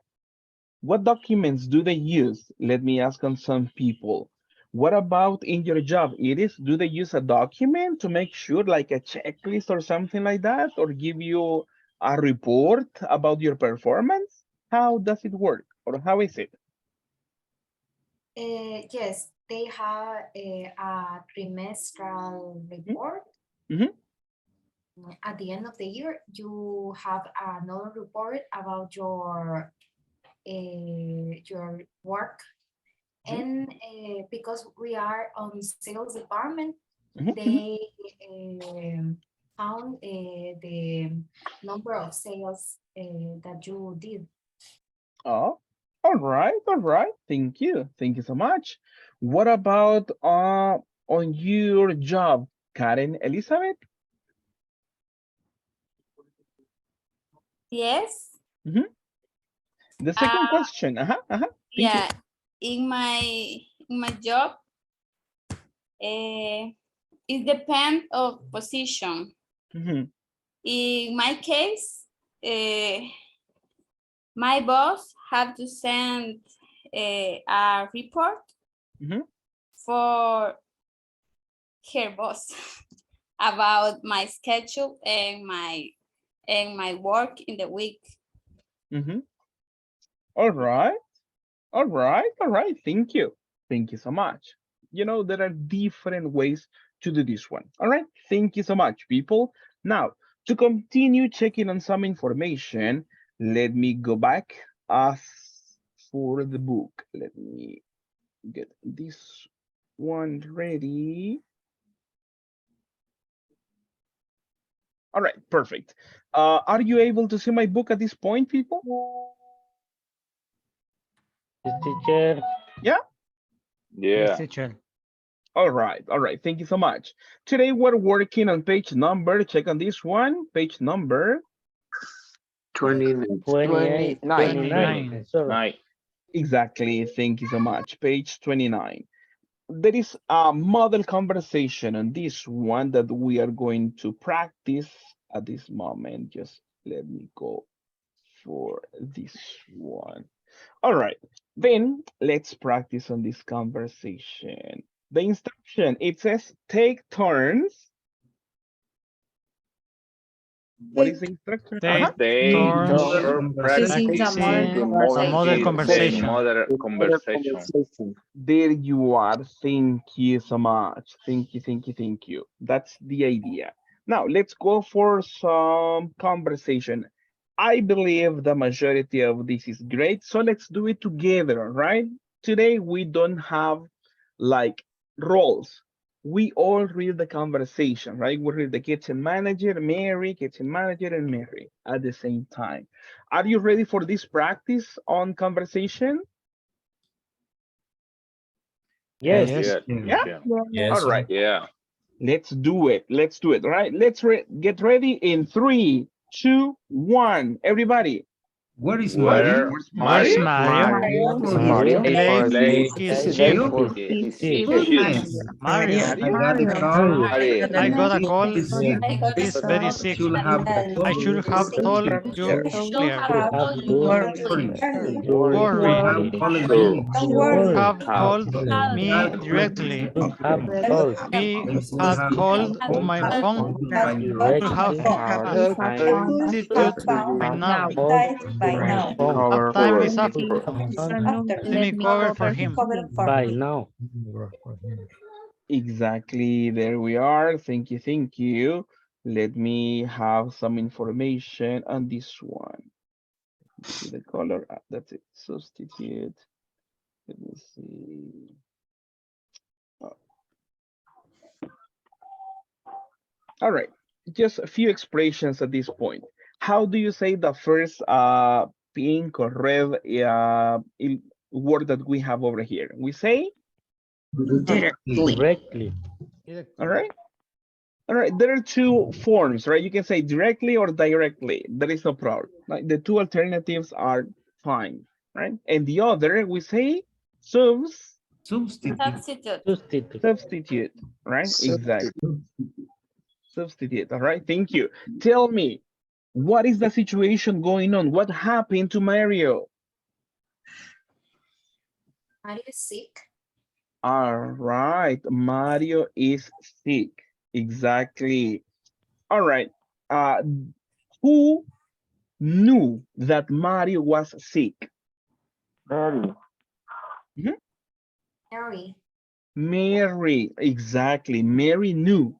What documents do they use? Let me ask on some people. What about in your job, Iris? Do they use a document to make sure, like a checklist or something like that, or give you a report about your performance? How does it work, or how is it? Yes, they have a trimestral report. At the end of the year, you have another report about your work. And because we are on sales department, they found the number of sales that you did. Oh, all right. Thank you so much. What about on your job, Karen Elizabeth? Yes. The second question. Yeah, in my job, it depends of position. In my case, my boss have to send a report for her boss about my schedule and my work in the week. All right. Thank you so much. You know, there are different ways to do this one. All right. Thank you so much, people. Now, to continue checking on some information, let me go back as for the book. Let me get this one ready. All right, perfect. Are you able to see my book at this point, people? teacher? Yeah? Yeah. Teacher. All right. Thank you so much. Today we're working on page number. Check on this one. Page number 29. Exactly. Thank you so much. Page 29. There is a model conversation on this one that we are going to practice at this moment. Just let me go for this one. All right, then let's practice on this conversation. The instruction, it says take turns. What is the instruction? Take turns practicing a model conversation. There you are. Thank you so much. Thank you. That's the idea. Now let's go for some conversation. I believe the majority of this is great. So let's do it together, right? Today we don't have like roles. we all read the conversation, right? We read the kitchen manager, Mary, kitchen manager, and Mary at the same time. Are you ready for this practice on conversation? Yes. Yeah. Yeah? Yeah. All Yes. right. Yeah. Let's do it. Let's do it. All right. Let's get ready in 3, 2, 1. Everybody. Where is Mario? Where Where's Where's Mario? Mario? Mario Playing Play his is chip. there chip. for His his chip. Goodness. Mario, I Mario? got a call. Mario. I got a call. He's sick. I got He's very a sick. Should have I told should you have told you I should earlier. have told you early. You should Worry. have called Should me. You have have called Call me Have called directly. me. He You should had have called called my phone by now. to have a substitute by now. What time is up? Let me cover for him. Exactly. There we are. Thank you. Thank you. Let me have some information on this one. See the color. That's it. Substitute. Let me see. Oh. All right. Just a few expressions at this point. How do you say the first pink or red word that we have over here? We say Directly. all right. All right, there are two forms, right? You can say directly or directly. There is no problem. Like the two alternatives are fine, right? And the other, we say Substitute. substitute, right? Exactly. Substitute, all right? Thank you. Tell me, what is the situation going on? What happened to Mario? Mario is sick. All right, Mario is sick. Exactly. All right. Who knew that Mario was sick? Mary. Mary. Mary, exactly. Mary knew.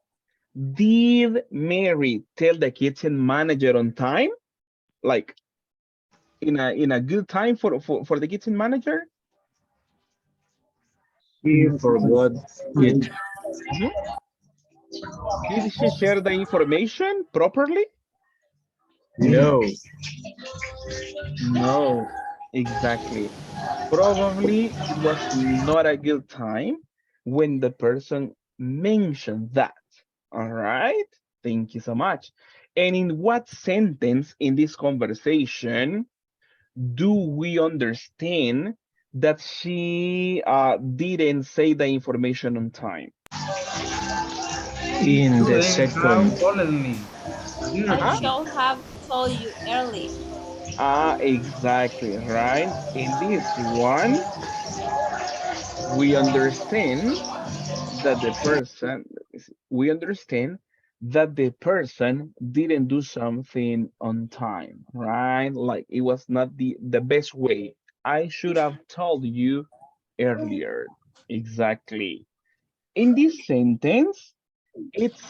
Did Mary tell the kitchen manager on time? Like in a good time for the kitchen manager? He forgot it. Mhm. Did she share the information properly? No. No, exactly. Probably it was not a good time when the person mentioned that. All right. Thank you so much. And in what sentence in this conversation do we understand that she didn't say the information on time? In the Shouldn't have second. called me. I Uh-huh. should have told you early. Exactly, right? In this one, we understand that the person, we understand that the person didn't do something on time, right? Like it was not the best way. I should have told you earlier. Exactly. In this sentence, it's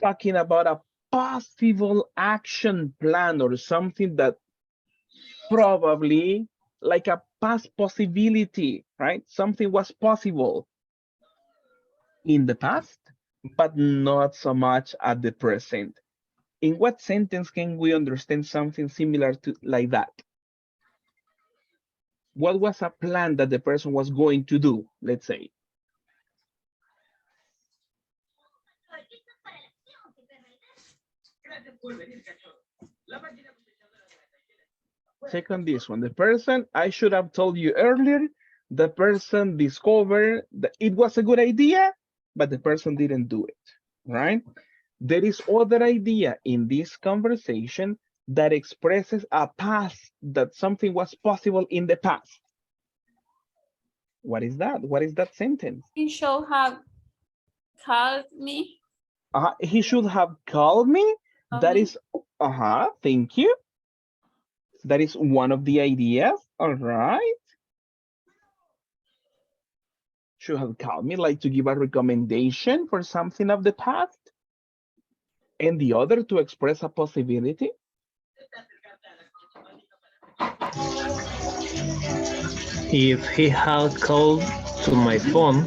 talking about a possible action plan or something that probably like a past possibility, right? Something was possible in the past, but not so much at the present. In what sentence can we understand something similar to like that? What was a plan that the person was going to do, let's say? Check on this one. The person, I should have told you earlier, the person discovered that it was a good idea, but the person didn't do it, right? There is other idea in this conversation that expresses a past, that something was possible in the past. What is that? What is that sentence? You should have called me. He should have called me. That is, thank you. That is one of the ideas. All right. Should have called me, like to give a recommendation for something of the past. And the other to express a possibility. If he had called to my phone,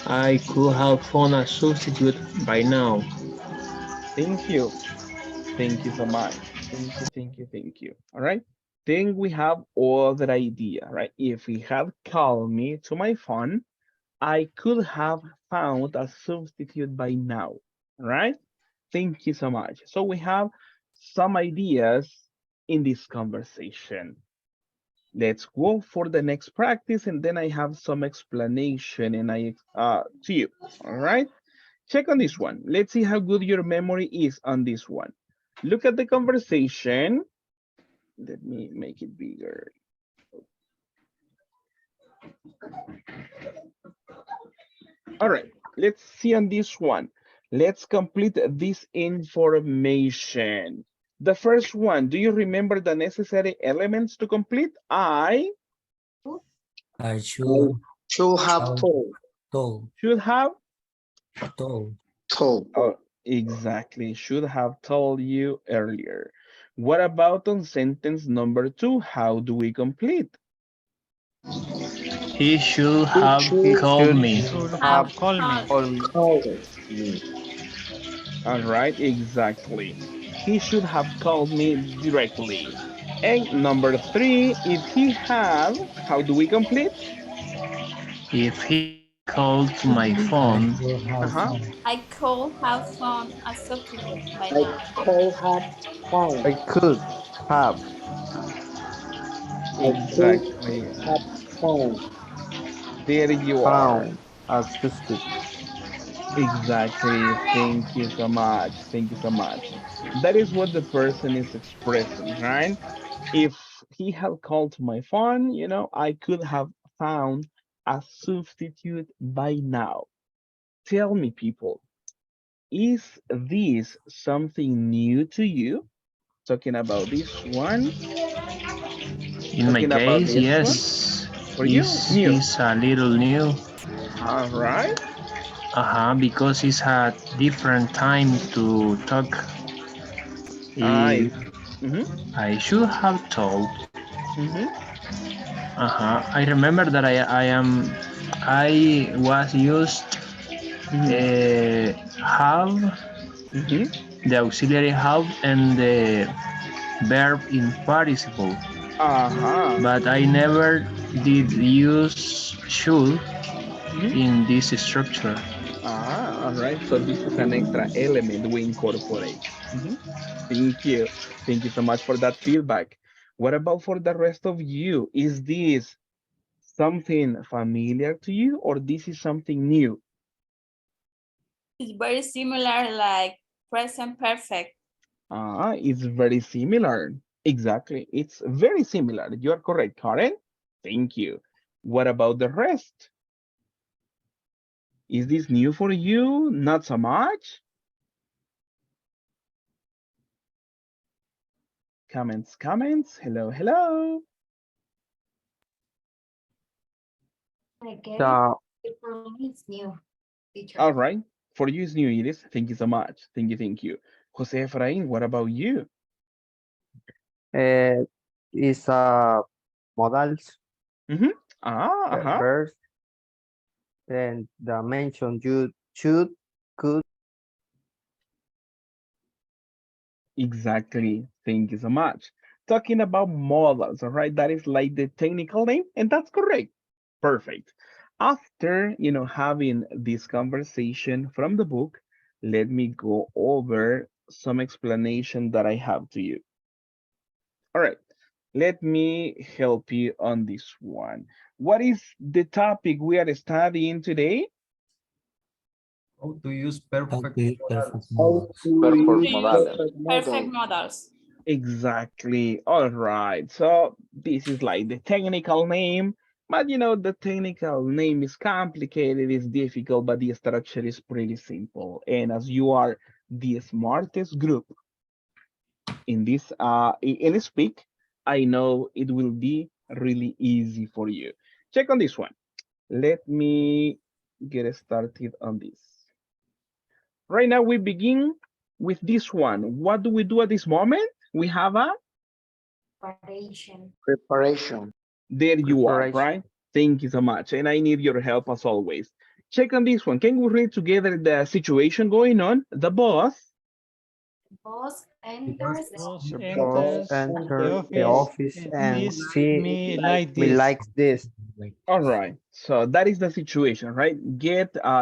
I could have found a substitute by now. Thank you. Thank you so much. Thank you, thank you, thank you. All right. Then we have other idea, right? If he had called me to my phone, I could have found a substitute by now. All right. Thank you so much. So we have some ideas in this conversation. Let's go for the next practice, and then I have some explanation and to you. All right. Check on this one. Let's see how good your memory is on this one. Look at the conversation. Let me make it bigger. All right, let's see on this one. Let's complete this information. The first one, do you remember the necessary elements to complete? I should have told. Should have Told. Oh, exactly. Should have told you earlier. What about on sentence number 2? How do we complete? He should have called me. Should Have have called me. called. All right, exactly. He should have called me directly. And number 3, if he have, how do we complete? If he had called to my phone, Uh-huh. I could have found a substitute by now. Found. I could have. Exactly. Found. There you are. Found a substitute. Exactly. Thank you so much. Thank you so much. That is what the person is expressing, right? If he had called to my phone, I could have found a substitute by now. Tell me, people, is this something new to you? Talking about this one, in my talking about case, this one, yes, for you, new. is a little new. All right. Because it's a different time to talk. I. If Mm-hmm, I should have told. mm-hmm, I remember that I was used mm-hmm, have, mm-hmm. the auxiliary have, and the verb in participle, Uh-huh. but I never did use should Mm-hmm. in this structure. All right. So this is an extra element we incorporate. Mhm. Thank you. Thank you so much for that feedback. What about for the rest of you? Is this something familiar to you, or this is something new? It's very similar like present perfect. It's very similar. Exactly. It's very similar. You are correct, Karen. Thank you. What about the rest? Is this new for you? Not so much? Comments, comments. Hello, hello. I get it. The For me, it's new, teacher. All right. For you, it's new, Iris. Thank you so much. Thank you, thank you. Jose Efrain, what about you? is modals Mm-hmm. Uh-huh. first, then the mention you should, could. Exactly. Thank you so much. Talking about models, all right? That is like the technical name, and that's correct. Perfect. After, having this conversation from the book, let me go over some explanation that I have to you. All right. Let me help you on this one. What is the topic we are studying today? How to use perfect How models. to Perfect To use use modal. perfect perfect model. models. Exactly. All right. So this is like the technical name, but the technical name is complicated, it's difficult, but the structure is pretty simple. And as you are the smartest group in this in speak, I know it will be really easy for you. Check on this one. Let me get started on this. Right now we begin with this one. What do we do at this moment? We have a Preparation. Preparation. there you are, Preparation. right? Thank you so much. And I need your help as always. Check on this one. Can we read together the situation going on? The boss. Boss enters the Boss office. Boss enters the enter the office office and and sees see me like me this. likes this. All right. So that is the situation, right?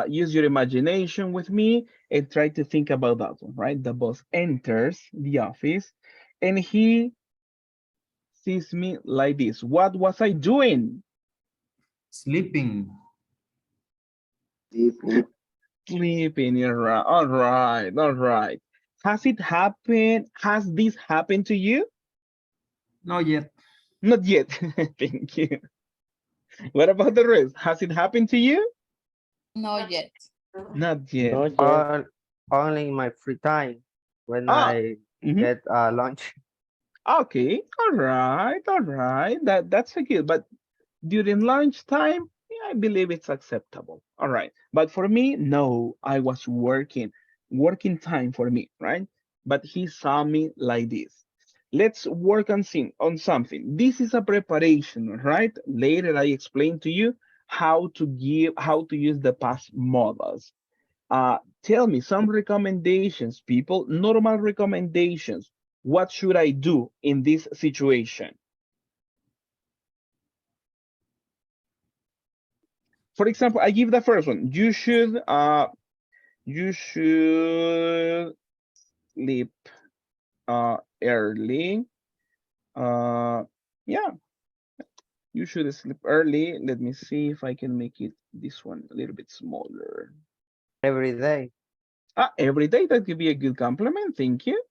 Use your imagination with me and try to think about that one, right? The boss enters the office and he sees me like this. What was I doing? Sleeping. Sleeping. All right. All right. Has it happened? Has this happened to you? Not yet. Not yet. Thank you. What about the rest? Has it happened to you? Not yet. Not yet. Not yet. Only in my free time when Ah, I mhm. get lunch. Okay. All right. All right. That's a good. But during lunchtime, yeah, I believe it's acceptable. All right. But for me, no, I was working time for me, right? But he saw me like this. Let's work on something. This is a preparation, right? Later, I explain to you how to use the past models. Tell me some recommendations, people, normal recommendations. What should I do in this situation? For example, I give the first one. You should sleep early. Uh yeah, you should sleep early. Let me see if I can make it this one a little bit smaller. Every day. Every day, that could be a good compliment. Thank you.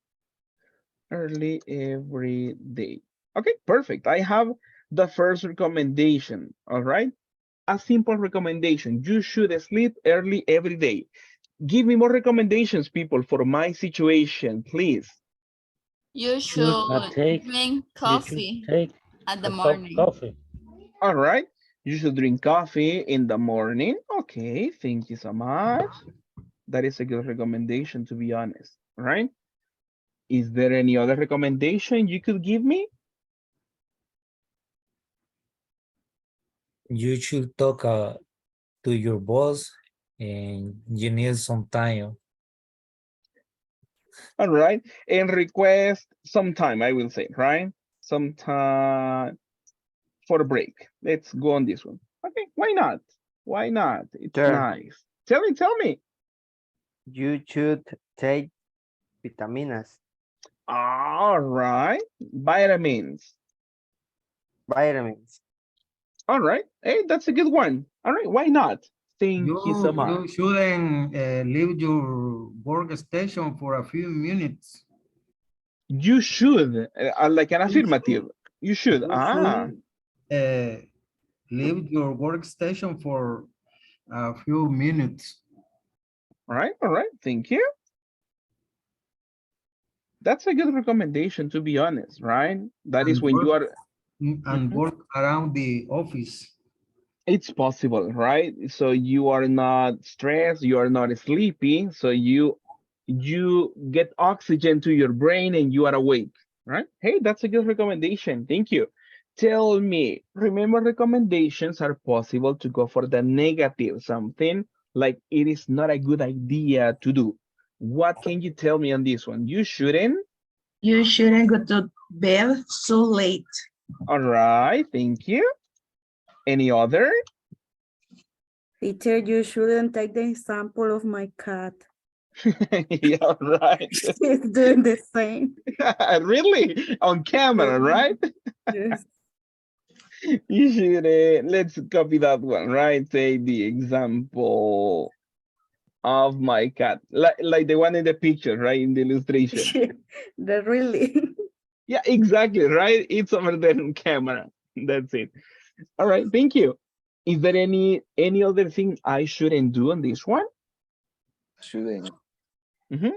Early every day. Okay, perfect. I have the first recommendation. All right. A simple recommendation. You should sleep early every day. Give me more recommendations, people, for my situation, please. You should drink coffee at the morning. All right. You should drink coffee in the morning. Okay, thank you so much. That is a good recommendation, to be honest. All right. Is there any other recommendation you could give me? You should talk to your boss and you need some time. All right. And request some time, I will say, right? Some time for a break. Let's go on this one. Okay, why not? Why not? It's Sure. nice. Tell me. You should take vitamins. All right. Vitamins. Vitamins. All right. Hey, that's a good one. All right. Why not? Thank you so much. You shouldn't leave your workstation for a few minutes. You should, like an You affirmative. You should. should leave your workstation for a few minutes. All right. All right. Thank you. That's a good recommendation, to be honest, right? That is And when you work, are. and Mhm. work around the office. It's possible, right? So you are not stressed, you are not sleepy, so you get oxygen to your brain and you are awake, right? Hey, that's a good recommendation. Thank you. Tell me, remember, recommendations are possible to go for the negative, something like it is not a good idea to do. What can you tell me on this one? You shouldn't. You shouldn't go to bed so late. All right, thank you. Any other? Teacher, you shouldn't take the example of my cat. Yeah, all right. He's doing the same. Really? On camera, right? Yes. You should, let's copy that one, right? Say the example of my cat, like the one in the picture, right? In the illustration. The really. Yeah, exactly, right? It's over there on camera. That's it. All right, thank you. Is there any other thing I shouldn't do on this one? Shouldn't Mhm.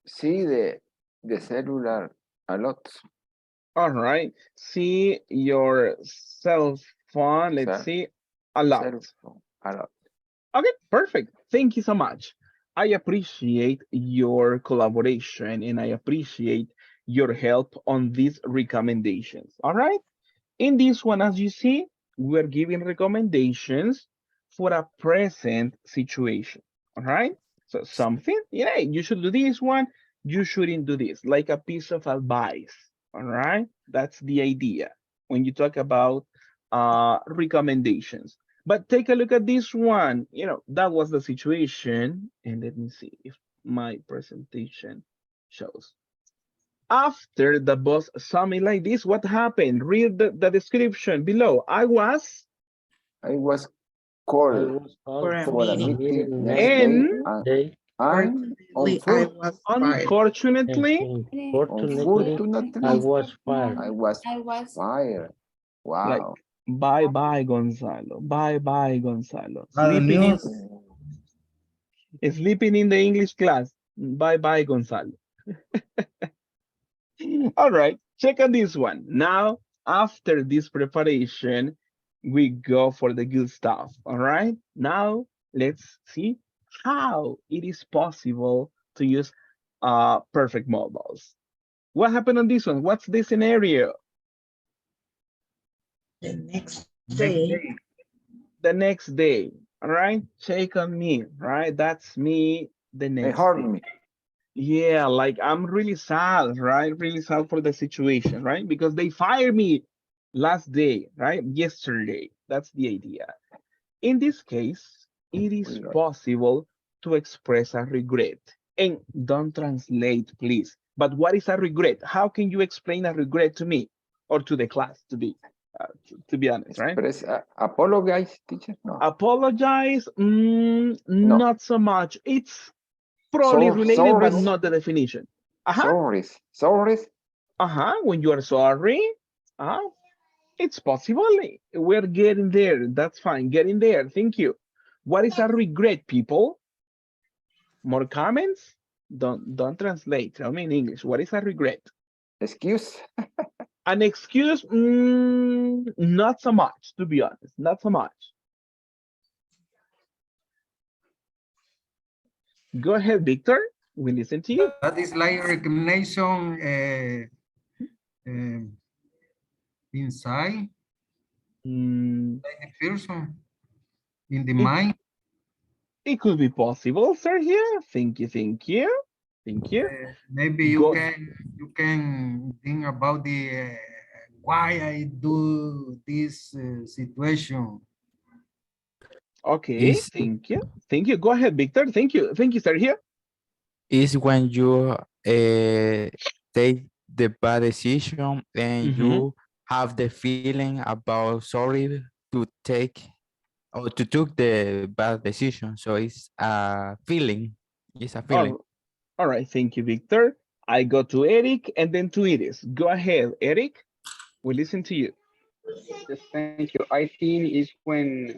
see the cellular a lot. All right. See your cell phone, let's Cell, see, a lot. cell phone a lot. Okay, perfect. Thank you so much. I appreciate your collaboration and I appreciate your help on these recommendations. All right. In this one, as you see, we're giving recommendations for a present situation. All right. So something, yeah, you should do this one. You shouldn't do this, like a piece of advice. All right. That's the idea when you talk about recommendations. But take a look at this one. That was the situation. And let me see if my presentation shows. After the boss saw me like this, what happened? Read the description below. I was called For a for a meeting. meeting next And day, and unfortunately, unfortunately, I was I was fired. like, Wow. bye bye, Gonzalo. Bye bye, Gonzalo. Bad news. Sleeping in the English class. Bye bye, Gonzalo. All right, check on this one. Now, after this preparation, we go for the good stuff. All right, now let's see how it is possible to use perfect modals. What happened on this one? What's the scenario? The next day. The next day. All right, check on me. Right, that's me. The They next hurt day. me. Yeah, like I'm really sad, right? Really sad for the situation, right? Because they fired me last day, right? Yesterday. That's the idea. In this case, it is Regret. possible to express a regret. And don't translate, please. But what is a regret? How can you explain a regret to me or to the class, to be honest, right? Express, apologize, teacher? No. Apologize, No. not so much. It's probably related, but Sorry. not the definition. Sorry. Sorry. When you are sorry, uh, it's possible. We're getting there. That's fine. Getting there. Thank you. What is a regret, people? More comments? Don't translate. Tell me in English. What is a regret? Excuse. An excuse? Not so much, to be honest. Not so much. Go ahead, Victor. We listen to you. That is like recognition inside like the person in the mind. It could be possible, sir. Here. Thank you. Thank you. Thank you. Maybe you can think about the why I do this situation. Okay. Thank you. Thank you. Go ahead, Victor. Thank you. Thank you, sir. Here. Is when you take the bad decision and you have the feeling about sorry to take or to took the bad decision. So it's a feeling. It's a feeling. All right. Thank you, Victor. I go to Eric and then to Iris. Go ahead, Eric. We listen to you. Yes, thank you. I think is when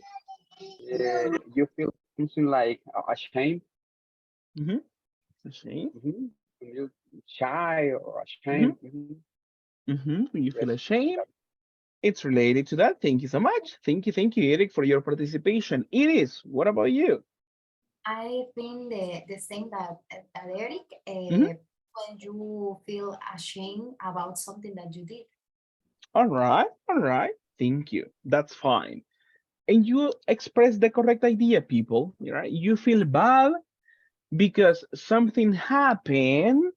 you feel something like ashamed. Ashamed. When you're shy or ashamed. When you feel ashamed, it's related to that. Thank you so much. Thank you, Eric, for your participation. Iris, what about you? I think the same that Eric, when you feel ashamed about something that you did. All right. Thank you. That's fine. And you express the correct idea, people. Right? You feel bad because something happened,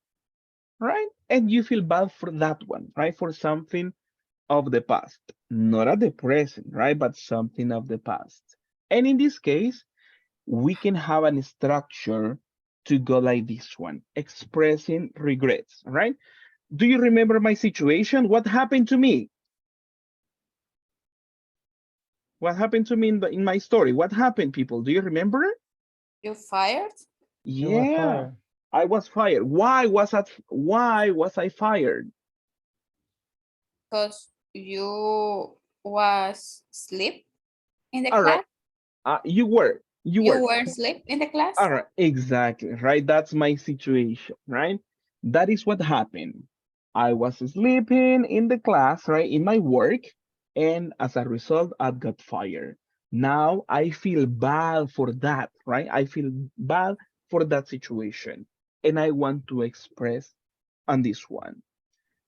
right? And you feel bad for that one, right? For something of the past, not at the present, right? But something of the past. And in this case, we can have a structure to go like this one, expressing regrets, right? Do you remember my situation? What happened to me? What happened to me in my story? What happened, people? Do you remember? You fired? Yeah, I was fired. Why was I fired? Because you was sleep in the All class? right. You were. You were asleep in the class? All right, exactly, right? That's my situation, right? That is what happened. I was sleeping in the class, right, in my work, and as a result, I got fired. Now I feel bad for that, right? I feel bad for that situation, and I want to express on this one.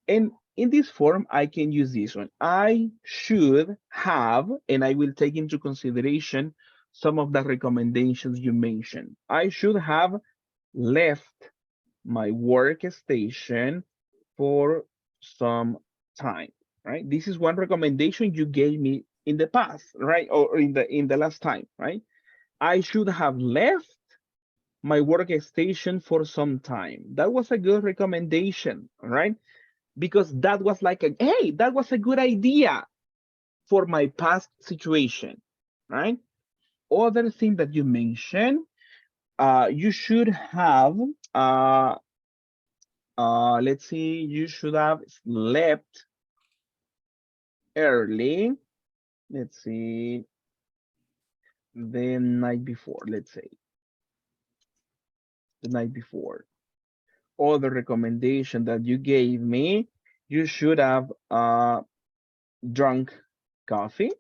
And in this form, I can use this one. I should have, and I will take into consideration some of the recommendations you mentioned. I should have left my workstation for some time, right? This is one recommendation you gave me in the past, right? Or in the last time, right? I should have left my workstation for some time. That was a good recommendation, right? Because that was like a, hey, that was a good idea for my past situation, right? Other thing that you mentioned, you should have, let's see, you should have slept early. Let's see, the night before, let's say, the night before. Other recommendation that you gave me, you should have drunk coffee.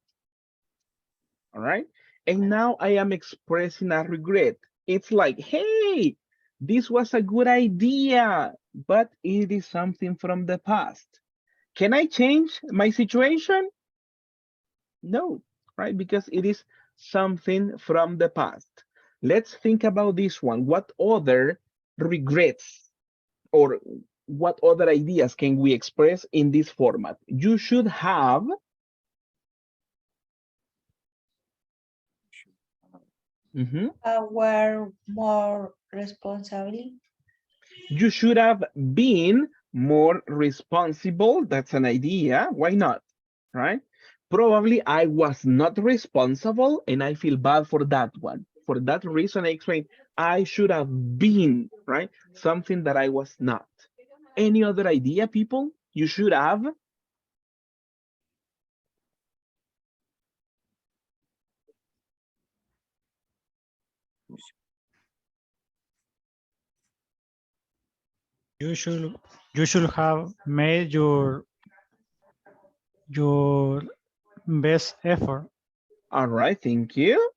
All right. And now I am expressing a regret. It's like, hey, this was a good idea, but it is something from the past. Can I change my situation? No, right? Because it is something from the past. Let's think about this one. What other regrets or what other ideas can we express in this format? You should have. Were more responsible. You should have been more responsible. That's an idea. Why not? Right? Probably I was not responsible and I feel bad for that one. For that reason, I explained I should have been, right? Something that I was not. Any other idea, people? You should have. You should have made your best effort. All right, thank you.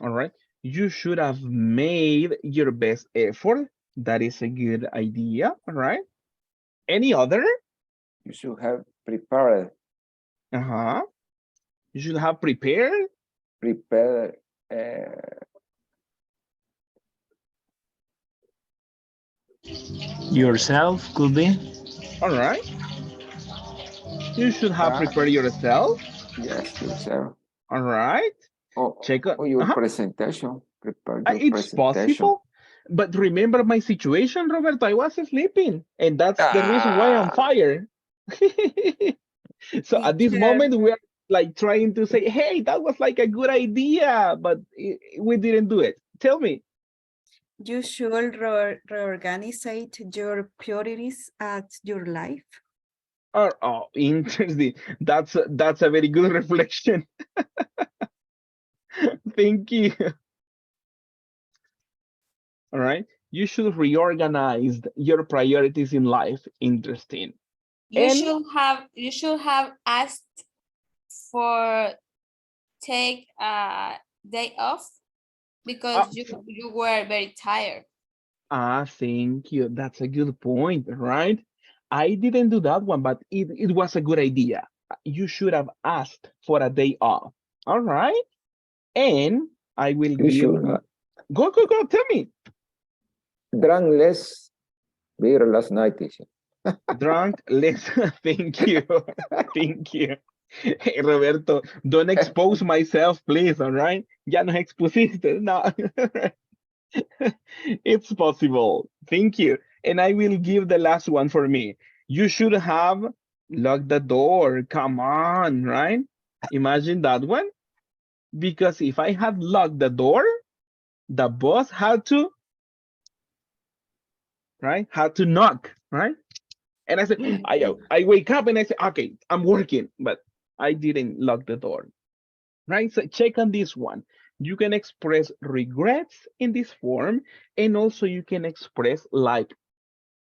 All right. You should have made your best effort. That is a good idea. All right. Any other? You should have prepared. Uh-huh. You should have prepared. Prepare. Yourself could be. All right. You should have prepared yourself. Yes, yourself. All right. Check out your presentation. Prepare your it's presentation. possible. But remember my situation, Roberto. I was sleeping, and that's the reason why I'm fired. So at this moment, we are like trying to say, hey, that was like a good idea, but we didn't do it. Tell me. You should reorganize your priorities at your life. Oh, interesting. That's a very good reflection. Thank you. All right. You should reorganize your priorities in life. Interesting. You should have asked for take a day off because you were very tired. Thank you. That's a good point, right? I didn't do that one, but it was a good idea. You should have asked for a day off. All right. And I will give. Go. Tell me. Drank less beer last night, teacher. Drunk less. Thank you. Thank you. Hey, Roberto, don't expose myself, please. All right. Ya nos expusiste. No. It's possible. Thank you. And I will give the last one for me. You should have locked the door. Come on, right? Imagine that one. Because if I had locked the door, the boss had to, right? Had to knock, right? And I said, I wake up and I say, okay, I'm working, but I didn't lock the door, right? So check on this one. You can express regrets in this form, and also you can express like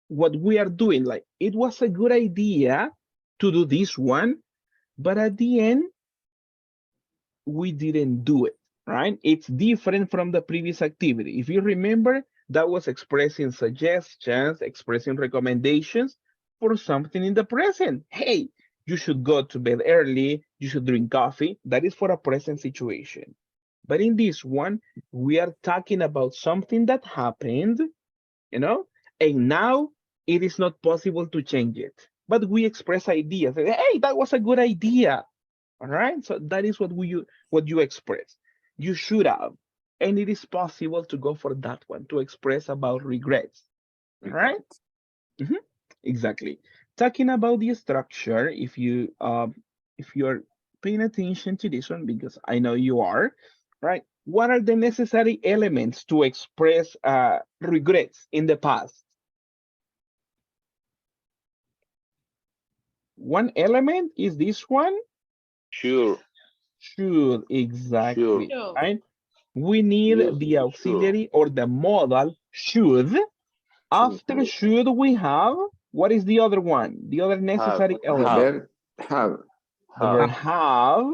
what we are doing. Like it was a good idea to do this one, but at the end, we didn't do it, right? It's different from the previous activity. If you remember, that was expressing suggestions, expressing recommendations for something in the present. Hey, You should go to bed early. You should drink coffee. That is for a present situation. But in this one, we are talking about something that happened, you know, and now it is not possible to change it. But we express ideas. Hey, that was a good idea. All right. So that is what you express. You should have. And it is possible to go for that one, to express about regrets. All right. Mhm. Exactly. Talking about the structure, if you're paying attention to this one, because I know you are, right? What are the necessary elements to express regrets in the past? One element is this one. Sure. Should, Sure. exactly, Sure. right? We need the Sure. auxiliary or the modal should. After should we have, what is the other one? The other Have. necessary The element? verb have. The verb have.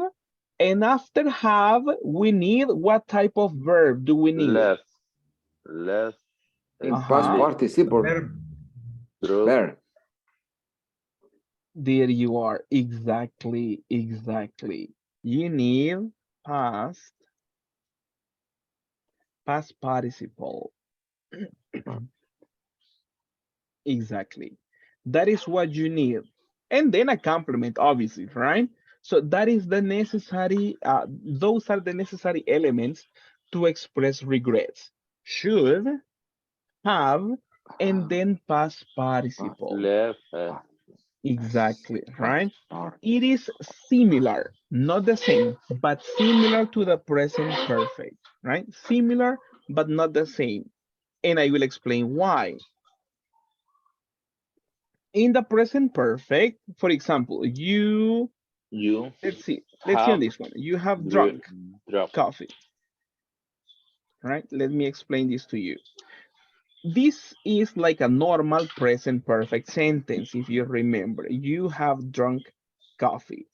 And after have, we need what type of verb do we need? Left. Left. In past participle. True. Verb. There you are. Exactly. Exactly. You need past participle. Exactly. That is what you need. And then a complement, obviously, right? So that is the necessary, those are the necessary elements to express regrets. Should, have, and then past participle. Left. Exactly, right? It is similar, not the same, but similar to the present perfect, right? Similar, but not the same. And I will explain why. In the present perfect, for example, You let's see on have this one. You have drunk drop. coffee, right? Let me explain this to you. This is like a normal present perfect sentence, if you remember. You have drunk coffee.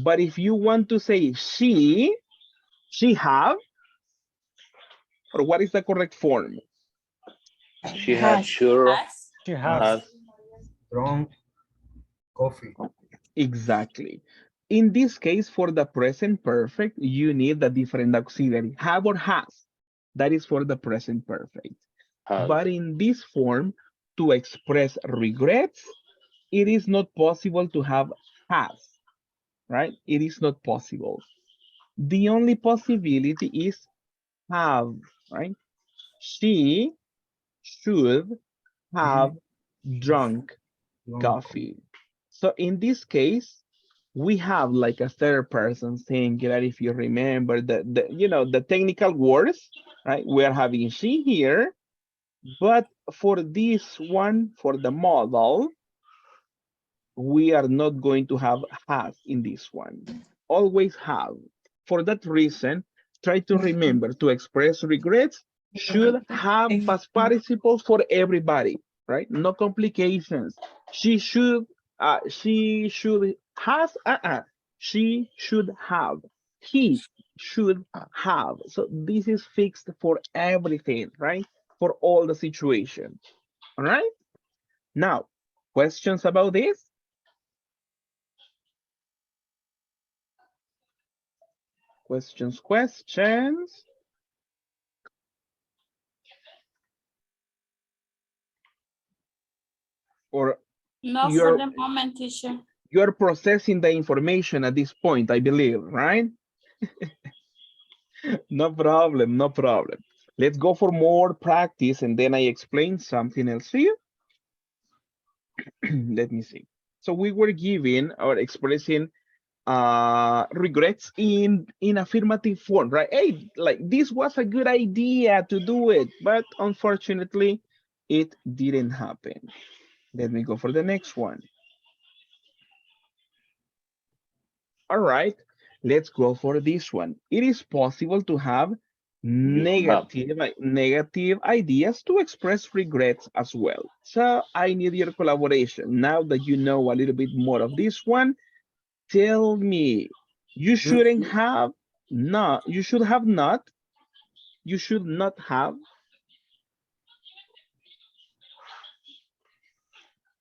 But if you want to say she have, or what is the correct form? She has sure She has Drunk coffee. Exactly. In this case, for the present perfect, you need a different auxiliary, have or has. That is for the present perfect. has. But in this form, to express regrets, it is not possible to have has, right? It is not possible. The only possibility is have, right? She should have drunk coffee. So in this case, we have like a third person saying that if you remember the technical words, right? We are having she here, but for this one, for the model, we are not going to have has in this one. Always have. For that reason, try to remember to express regrets should have past participles for everybody, right? No complications. She should has, she should have. He should have. So this is fixed for everything, right? For all the situations. All right. Now, questions about this? Questions? Or Not for you're the moment, teacher. you're processing the information at this point, I believe, right? No problem, no problem. Let's go for more practice and then I explain something else to you. Let me see. So we were giving or expressing regrets in affirmative form, right? Hey, like this was a good idea to do it, but unfortunately it didn't happen. Let me go for the next one. All right, let's go for this one. It is possible to have negative ideas to express regrets as well. So I need your collaboration. Now that you know a little bit more of this one, tell me, you shouldn't have not, you should have not, you should not have.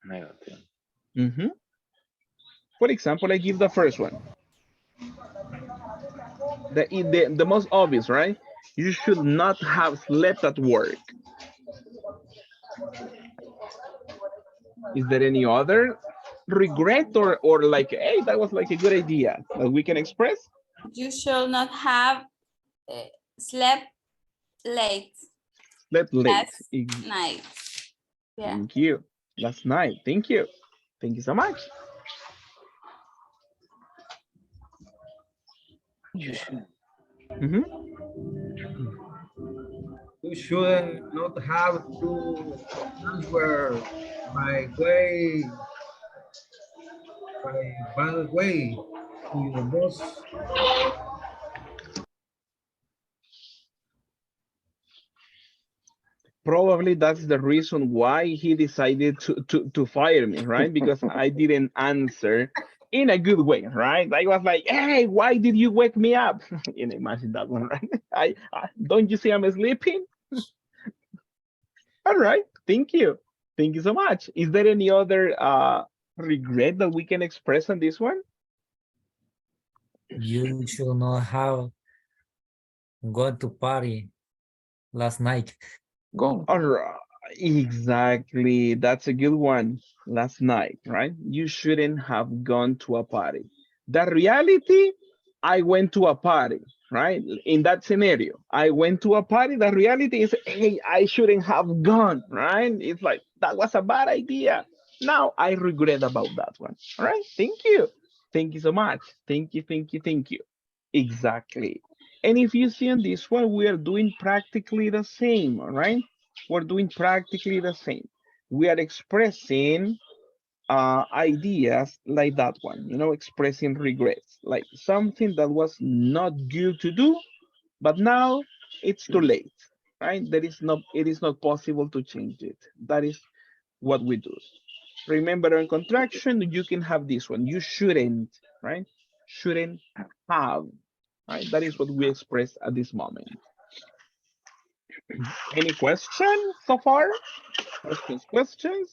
Negative. For For example, I give the first one. The most obvious, right? You should not have slept at work. Is there any other regret or like, hey, that was like a good idea that we can express? You should not have slept late Slept late. last night. Yeah. Thank you. Last night. Thank you. Thank you so much. You should not have to answer by bad way to your boss. Probably that's the reason why he decided to fire me, right? Because I didn't answer in a good way, right? I was like, hey, why did you wake me up? You know, imagine that one, right? I don't you see I'm sleeping? All right, thank you. Thank you so much. Is there any other regret that we can express on this one? You should not have gone to party last night. Go. All right, exactly. That's a good one. Last night, right? You shouldn't have gone to a party. The reality, I went to a party, right? In that scenario, I went to a party. The reality is, hey, I shouldn't have gone, right? It's like, that was a bad idea. Now I regret about that one. All right, thank you. Thank you so much. Thank you, thank you, thank you. Exactly. And if you see on this one, we are doing practically the same, all right? We're doing practically the same. We are expressing ideas like that one, you know, expressing regrets, like something that was not good to do, but now it's too late, right? It is not possible to change it. That is what we do. Remember, in contraction, you can have this one. You shouldn't, right? Shouldn't have, right? That is what we express at this moment. Any questions so far? Questions?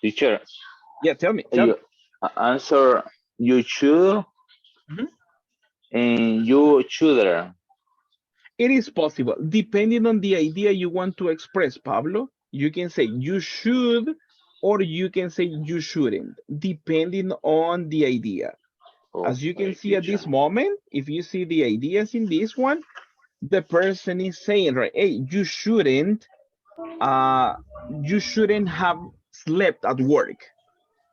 Teacher, Yeah, tell me. you answer you should and you shouldn't. It is possible, depending on the idea you want to express, Pablo. You can say you should, or you can say you shouldn't, depending on the idea. As you can see at this moment, if you see the ideas in this one, the person is saying, right, hey, you shouldn't have slept at work.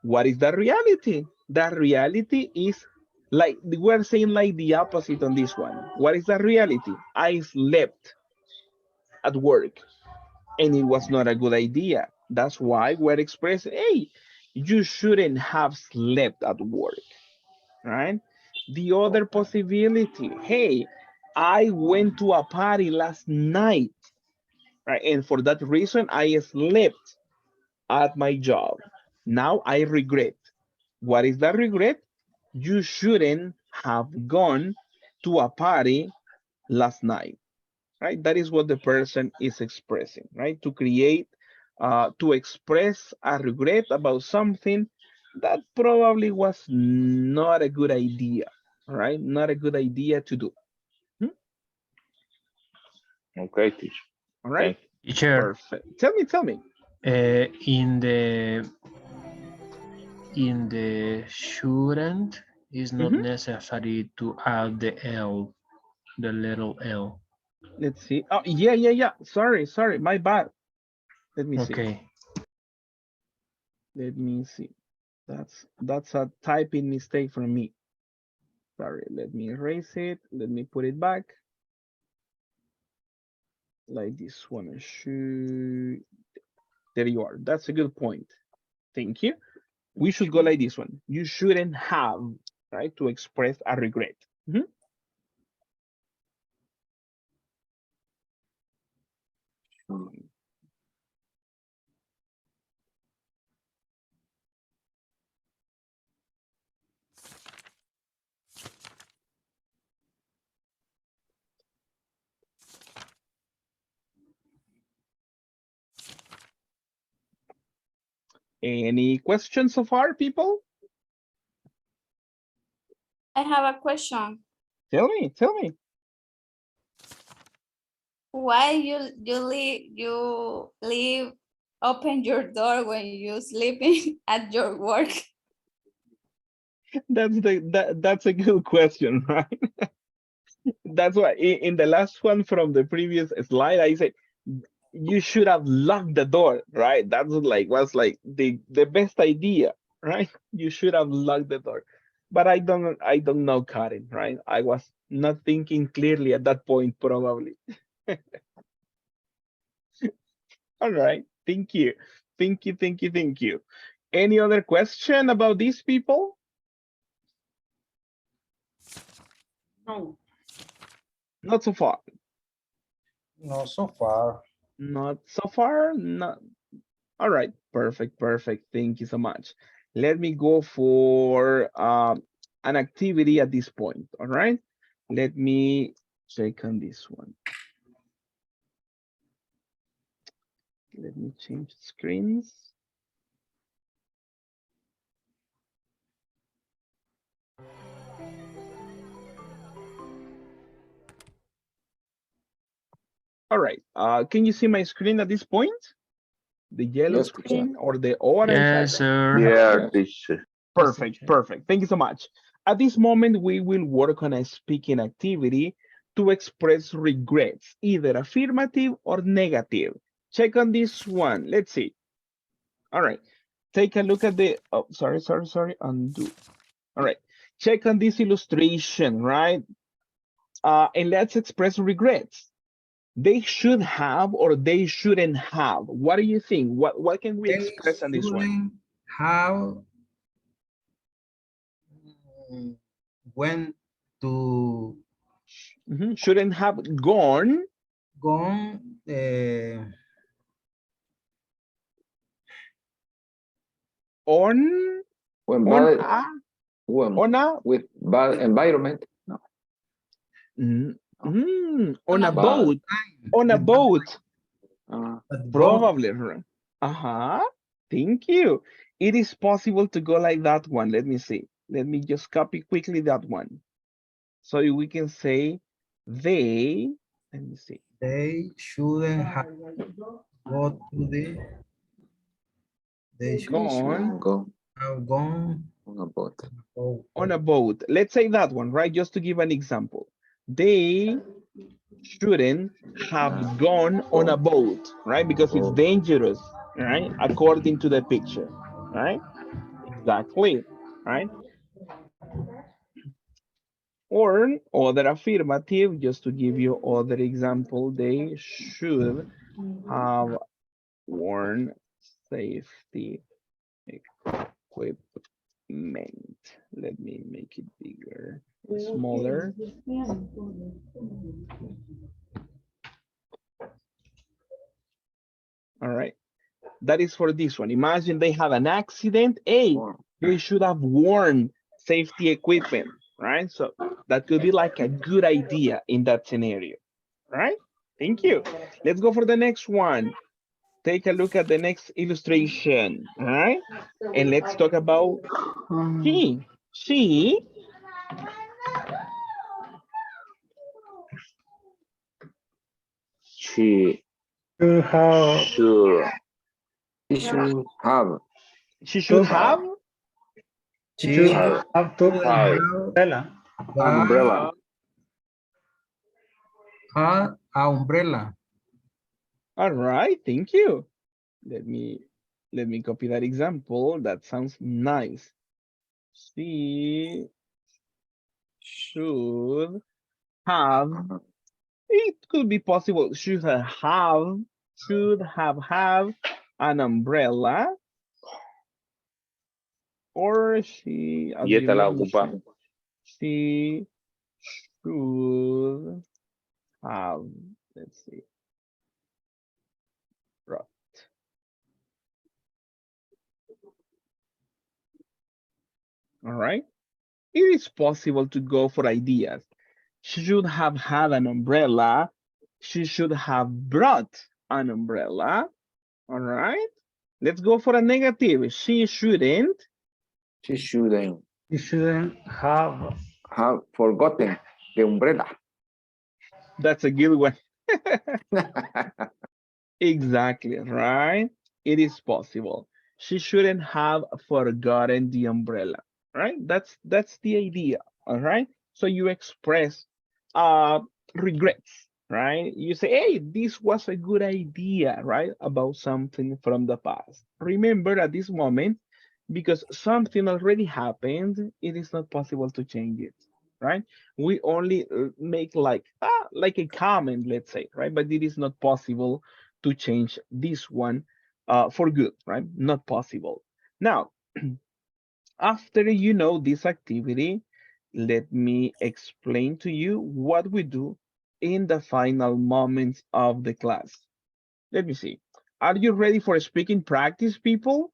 What is the reality? The reality is like we're saying like the opposite on this one. What is the reality? I slept at work and it was not a good idea. That's why we're expressing, hey, you shouldn't have slept at work, right? The other possibility, hey, I went to a party last night, right? And for that reason, I slept at my job. Now I regret. What is that regret? You shouldn't have gone to a party last night, right? That is what the person is expressing, right? To create, to express a regret about something that probably was not a good idea, right? Not a good idea to do. Okay, teacher. All right. Teacher. Perfect. Tell me. In the shouldn't is not necessary to add the L, the little L. Let's see. Oh, yeah. Sorry. My bad. Let me see. Okay. Let me see. That's a typing mistake from me. Sorry, let me erase it. Let me put it back. Like this one. There you are. That's a good point. Thank you. We should go like this one. You shouldn't have, right, to express a regret. Any questions so far, people? I have a question. Tell me. Why you leave open your door when you sleeping at your work? That's a good question, right? That's why in the last one from the previous slide, I said you should have locked the door, right? That's like was like the best idea, right? You should have locked the door. But I don't know, Karen, right? I was not thinking clearly at that point, probably. All right. Thank you. Thank you. Any other question about these people? No. Not so far. No, so far. Not so far. Not. All right. Perfect. Thank you so much. Let me go for an activity at this point. All right. Let me check on this one. Let me change screens. All right. Can you see my screen at this point? The yellow Yes, teacher. screen or the orange? Yes, sir. Yeah, teacher. Perfect. Thank you so much. At this moment, we will work on a speaking activity to express regrets, either affirmative or negative. Check on this one. Let's see. All right. Take a look at the, oh, sorry. Undo. All right. Check on this illustration, right? And let's express regrets. They should have or they shouldn't have. What do you think? What can we They express on this one? shouldn't have went to Shouldn't have gone on When on bad, a when on a with bad environment. No. on a Bad. boat on a boat. but Probably. Thank you. It is possible to go like that one. Let me see. Let me just copy quickly that one. So we can say they, let me see. they shouldn't have go to the they Gone should have gone on a boat. on a boat. Let's say that one, right? Just to give an example. They shouldn't have gone on a boat, right? Because it's dangerous, right? According to the picture, right? Exactly, right? Or other affirmative, just to give you other example, they should have worn safety equipment. Let me make it bigger, smaller. All right. That is for this one. Imagine they have an accident. Hey, they should have worn safety equipment, right? So that could be like a good idea in that scenario, right? Thank you. Let's go for the next one. Take a look at the next illustration, all right? And let's talk about she. She Should have. She should have. She should have. She should have to Have. umbrella. An umbrella. An umbrella. All right, thank you. Let me copy that example. That sounds nice. She should have. It could be possible. Should have an umbrella. Or she, I'll Y give esta you la an ocupa. option. She should have, let's see. Right. All right. It is possible to go for ideas. She should have had an umbrella. She should have brought an umbrella. All right. Let's go for a negative. She shouldn't. She shouldn't You shouldn't have forgotten the umbrella. That's a good one. Exactly, right? It is possible. She shouldn't have forgotten the umbrella, right? That's the idea, all right? So you express uh regrets, right? You say, "Hey, this was a good idea," right? About something from the past. Remember at this moment, because something already happened, it is not possible to change it, right? We only make like a comment, let's say, right? But it is not possible to change this one for good, right? Not possible. Now, after you know this activity, let me explain to you what we do in the final moments of the class. Let me see. Are you ready for speaking practice, people?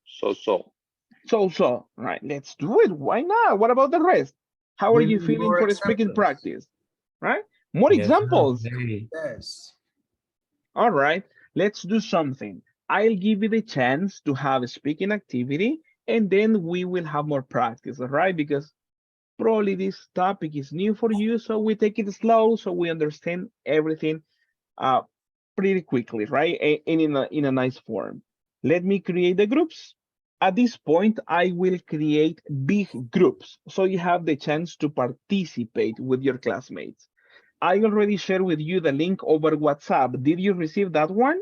So. Right, let's do it. Why not? What about the rest? How are we you need feeling more for speaking examples. practice? Right? More Yes, examples. very. Yes. All right, let's do something. I'll give you the chance to have a speaking activity and then we will have more practice, all right? Because probably this topic is new for you, so we take it slow so we understand everything uh, pretty quickly, right? And in a nice form. Let me create the groups. At this point, I will create big groups so you have the chance to participate with your classmates. I already shared with you the link over WhatsApp. Did you receive that one?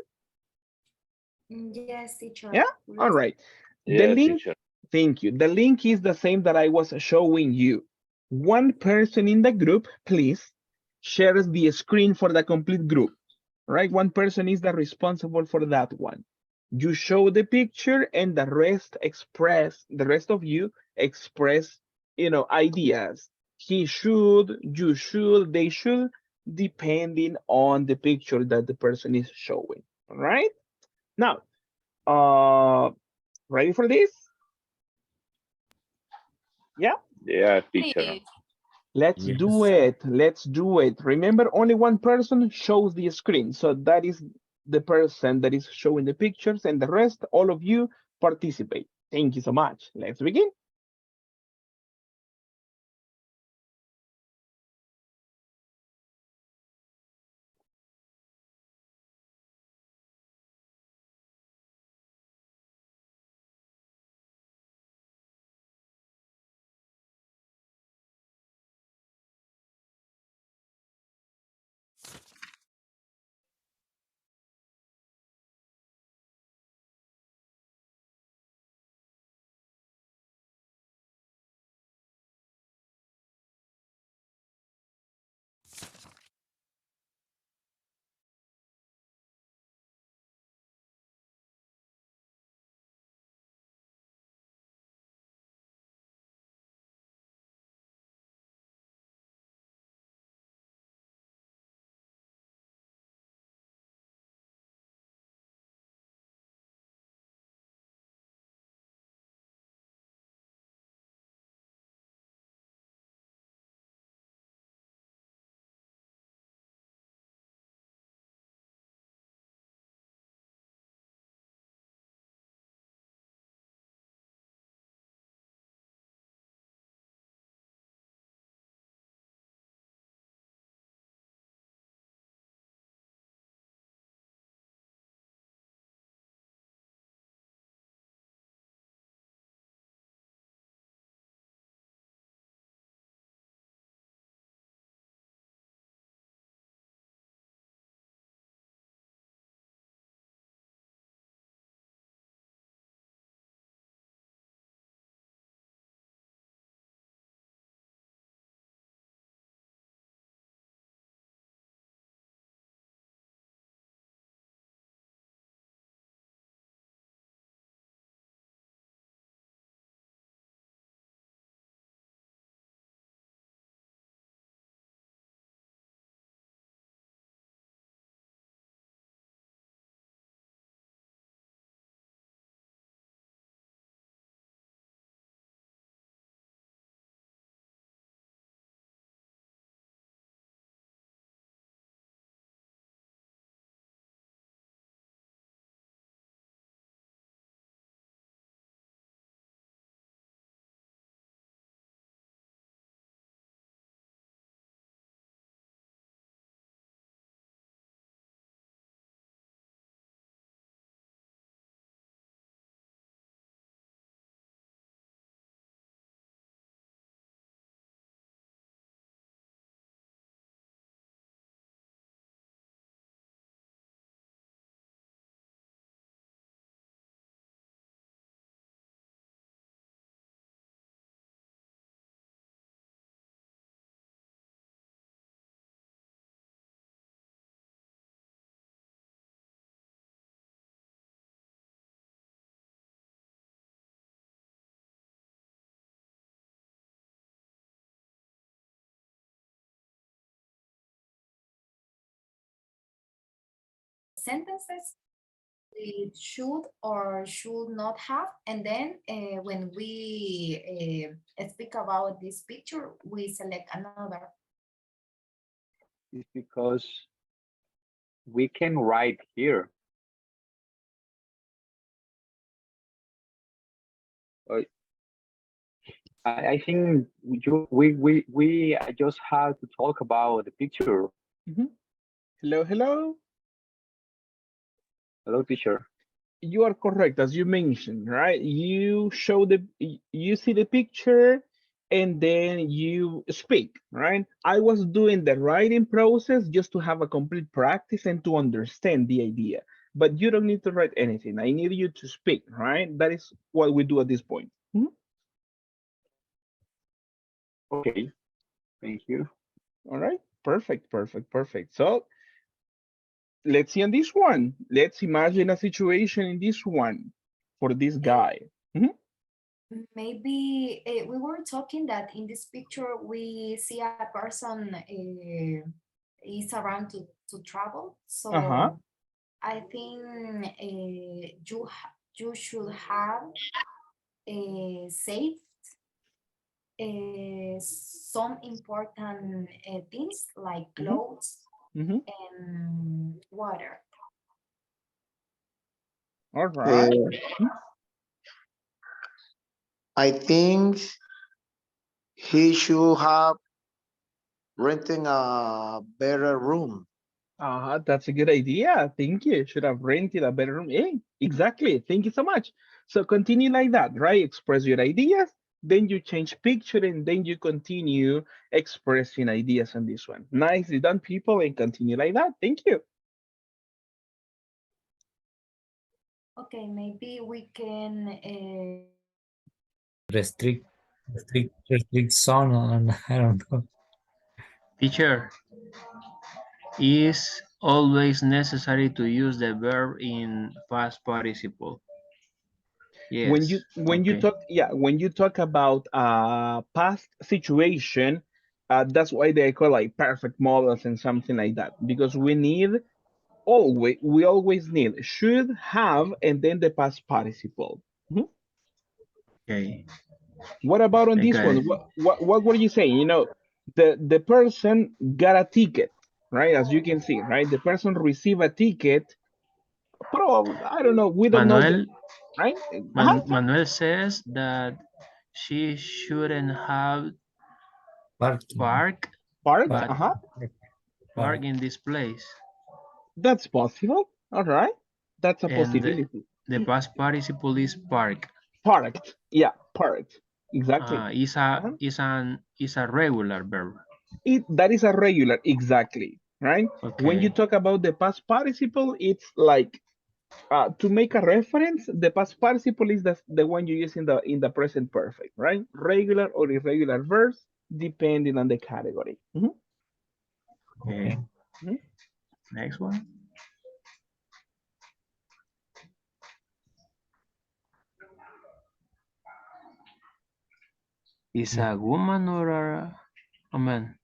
Yes, teacher. Yeah? All right. The Yeah, link, teacher. thank you. The link is the same that I was showing you. One person in the group, please, shares the screen for the complete group, right? One person is the responsible for that one. You show the picture and the rest of you express, ideas. He should, you should, they should, depending on the picture that the person is showing, all right? Now, uh, ready for this? Yeah, Yeah, teacher. Please. let's do Yes. it. Let's do it. Remember, only one person shows the screen. So that is the person that is showing the pictures, and the rest, all of you, participate. Thank you so much. Let's begin. sentences we should or should not have, and then when we speak about this picture, we select another. It's because we can write here. Uh, I think we just have to talk about the picture. Hello, hello. Hello, teacher. You are correct, as you mentioned, right? You show you see the picture and then you speak, right? I was doing the writing process just to have a complete practice and to understand the idea. But you don't need to write anything. I need you to speak, right? That is what we do at this point. Okay, thank you. All right, perfect, perfect, perfect. So let's see on this one. Let's imagine a situation in this one for this guy. Maybe we were talking that in this picture we see a person is around to travel. Uh-huh. So I think you should have saved some important things like clothes and water. All right. I think he should have renting a better room. That's a good idea. Thank you. Should have rented a better room. Hey, exactly. Thank you so much. So continue like that, right? Express your ideas, then you change picture, and then you continue expressing ideas on this one. Nicely done, people, and continue like that. Thank you. Okay, maybe we can restrict zone on I don't know. Teacher, is always necessary to use the verb in past participle. Yes. When you Okay. talk, yeah, when you talk about past situation, that's why they call like perfect models and something like that, because we always need should have and then the past participle. Okay. What about on I this got one? it. What were you saying? The person got a ticket, right? As you can see, right? The person received a ticket. Probably, I don't know. We don't know the Manuel right. Uh-huh. Manuel says that she shouldn't have park Park. but Uh-huh. park in this place. That's possible. All right. That's a And possibility. the past participle is park. Parked. Yeah, parked. Exactly. Uh-huh. Is a regular verb. That is a regular, exactly, right? When you Okay. talk about the past participle, it's like to make a reference, the past participle is the one you use in the present perfect, right? Regular or irregular verbs, depending on the category. Okay. Next one. Is a woman or a man?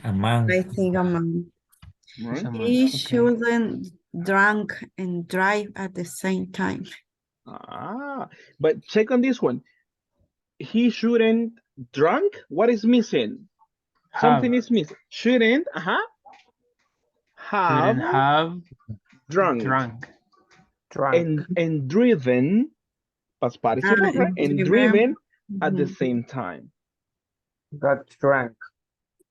A man. I think a man. Right. He Okay. shouldn't drink and drive at the same time. But check on this one. He shouldn't drunk. What is missing? Have. Something is missing. Shouldn't have Shouldn't have drunk drunk. and driven past participle, right? And And driven. driven at the same time. Got drunk.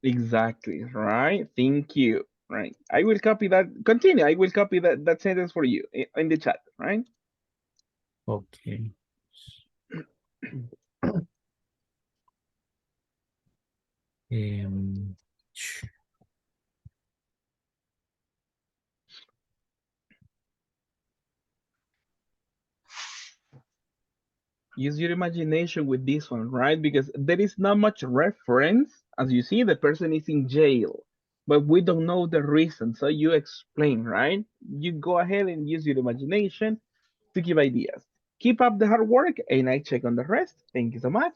Exactly, right? Thank you. Right. I will copy that. Continue. I will copy that sentence for you in the chat, right? Okay. Um, Use your imagination with this one, right? Because there is not much reference. As you see, the person is in jail, but we don't know the reason. So you explain, right? You go ahead and use your imagination to give ideas. Keep up the hard work, and I check on the rest. Thank you so much.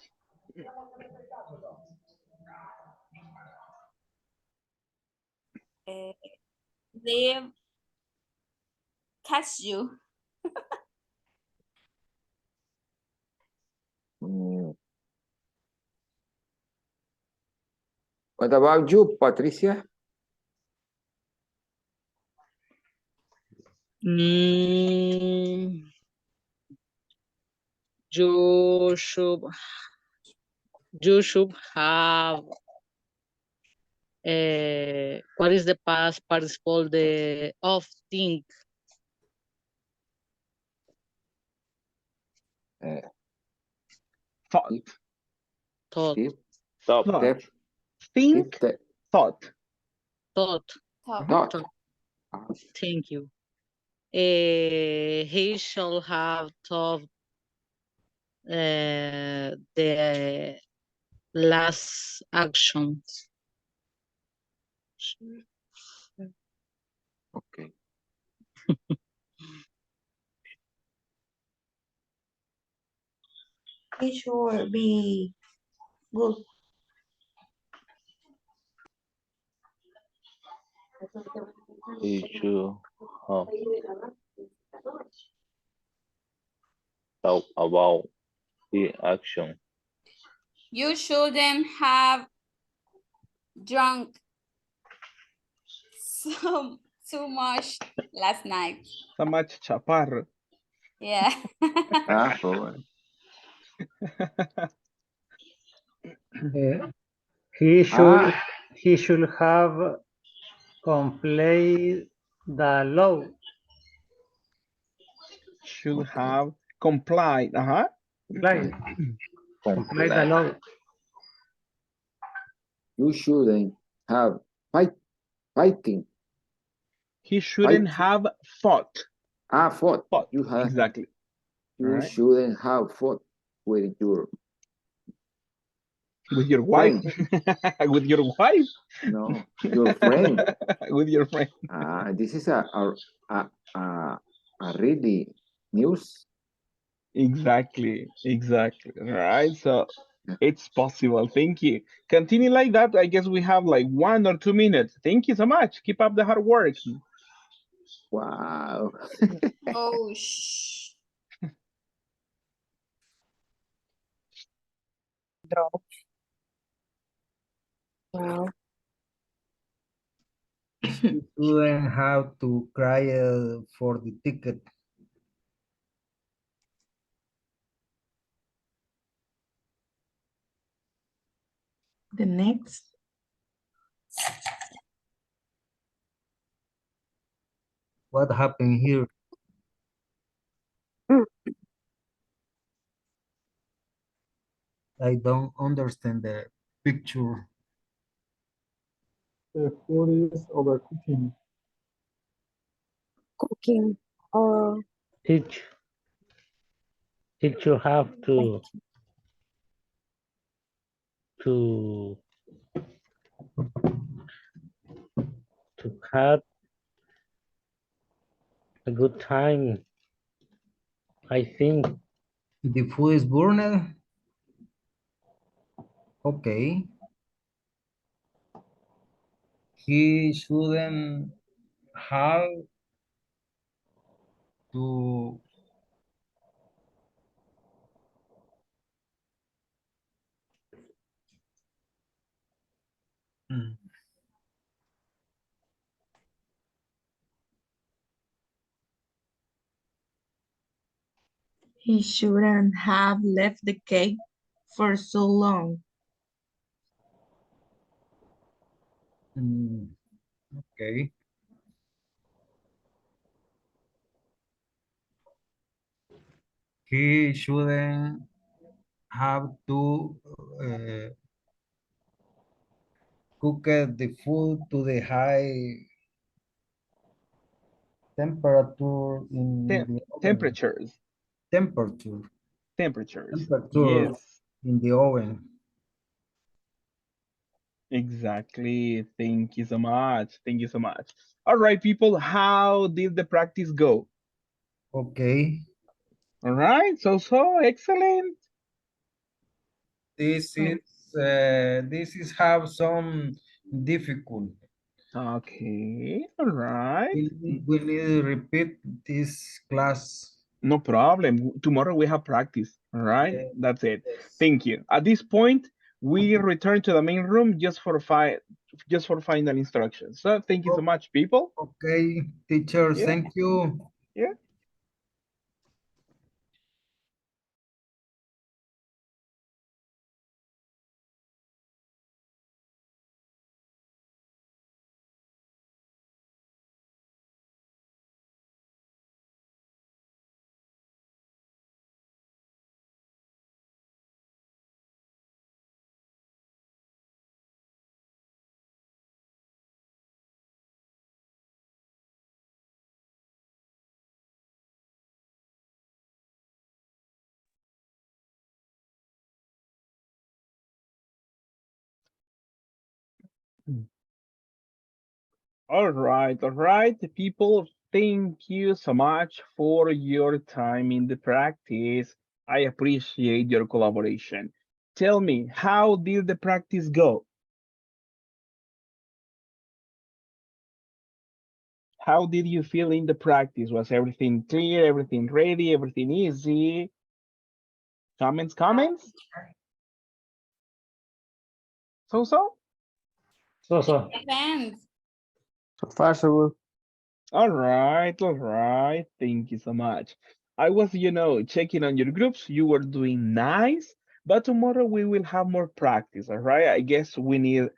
Live catch you. What about you, Patricia? Mm, you should you should have what is the past participle the of think Thought. thought Stop. Thought. Think. Thought. thought Thought. thank you. He shall have thought the last actions. Okay. It should be good. He should have thought about the action. You shouldn't have drunk so too much last night. So much chaparro. Yeah. He should he should have complied the law. Should have complied. Complied. Complied the law. You shouldn't have fighting. He shouldn't have fought. Fought. Fought. You have Exactly. You shouldn't have fought with your wife. With your wife? No, your friend. With your friend. This is a really news. Exactly. Right. So it's possible. Thank you. Continue like that. I guess we have like 1 or 2 minutes. Thank you so much. Keep up the hard work. Wow. Oh, shh. Drop. Wow. You shouldn't have to cry for the ticket. The next. What happened here? I don't understand the picture. The food is overcooking. Cooking or Teach you have to have a good time. I think The food is burned. Okay. He shouldn't have to He shouldn't have left the cake for so long. Okay. He shouldn't have to cook the food to the high temperature in the oven. Temperatures. Temperature Yes. in the oven. Exactly. Thank you so much. Thank you so much. All right, people. How did the practice go? Okay. All right. So excellent. This is have some difficult. Okay, all right. We need to repeat this class. No problem. Tomorrow we have practice. All right, that's it. Yes. Thank you. At this point, we return to the main room just for final instructions. So thank you so much, people. Okay, teacher, Yeah, thank you. yeah. All right, people. Thank you so much for your time in the practice. I appreciate your collaboration. Tell me, how did the practice go? How did you feel in the practice? Was everything clear, everything ready, everything easy? Comments, comments? So? So. Depends. So far, so good. All right. Thank you so much. I was, checking on your groups. You were doing nice, but tomorrow we will have more practice. All right. I guess we need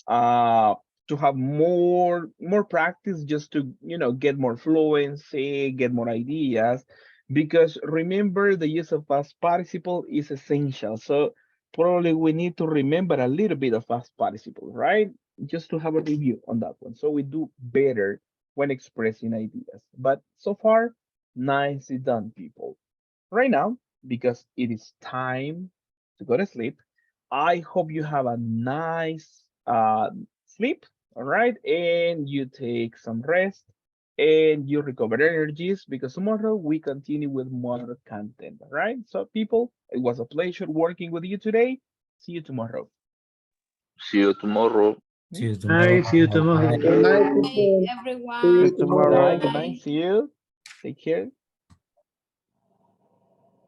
uh to have more practice just to, get more fluency, get more ideas. Because remember, the use of past participle is essential. So probably we need to remember a little bit of past participle, right? Just to have a review on that one. So we do better when expressing ideas. But so far, nicely done, people. Right now, because it is time to go to sleep, I hope you have a nice sleep, all right? And you take some rest and you recover energies because tomorrow we continue with more content, all right? So, people, it was a pleasure working with you today. See you tomorrow. See you tomorrow. See you Hi, tomorrow. see you tomorrow. Bye. Good night, Bye, people. See everyone. you Good tomorrow. night. Good Bye. night. See you. Take care.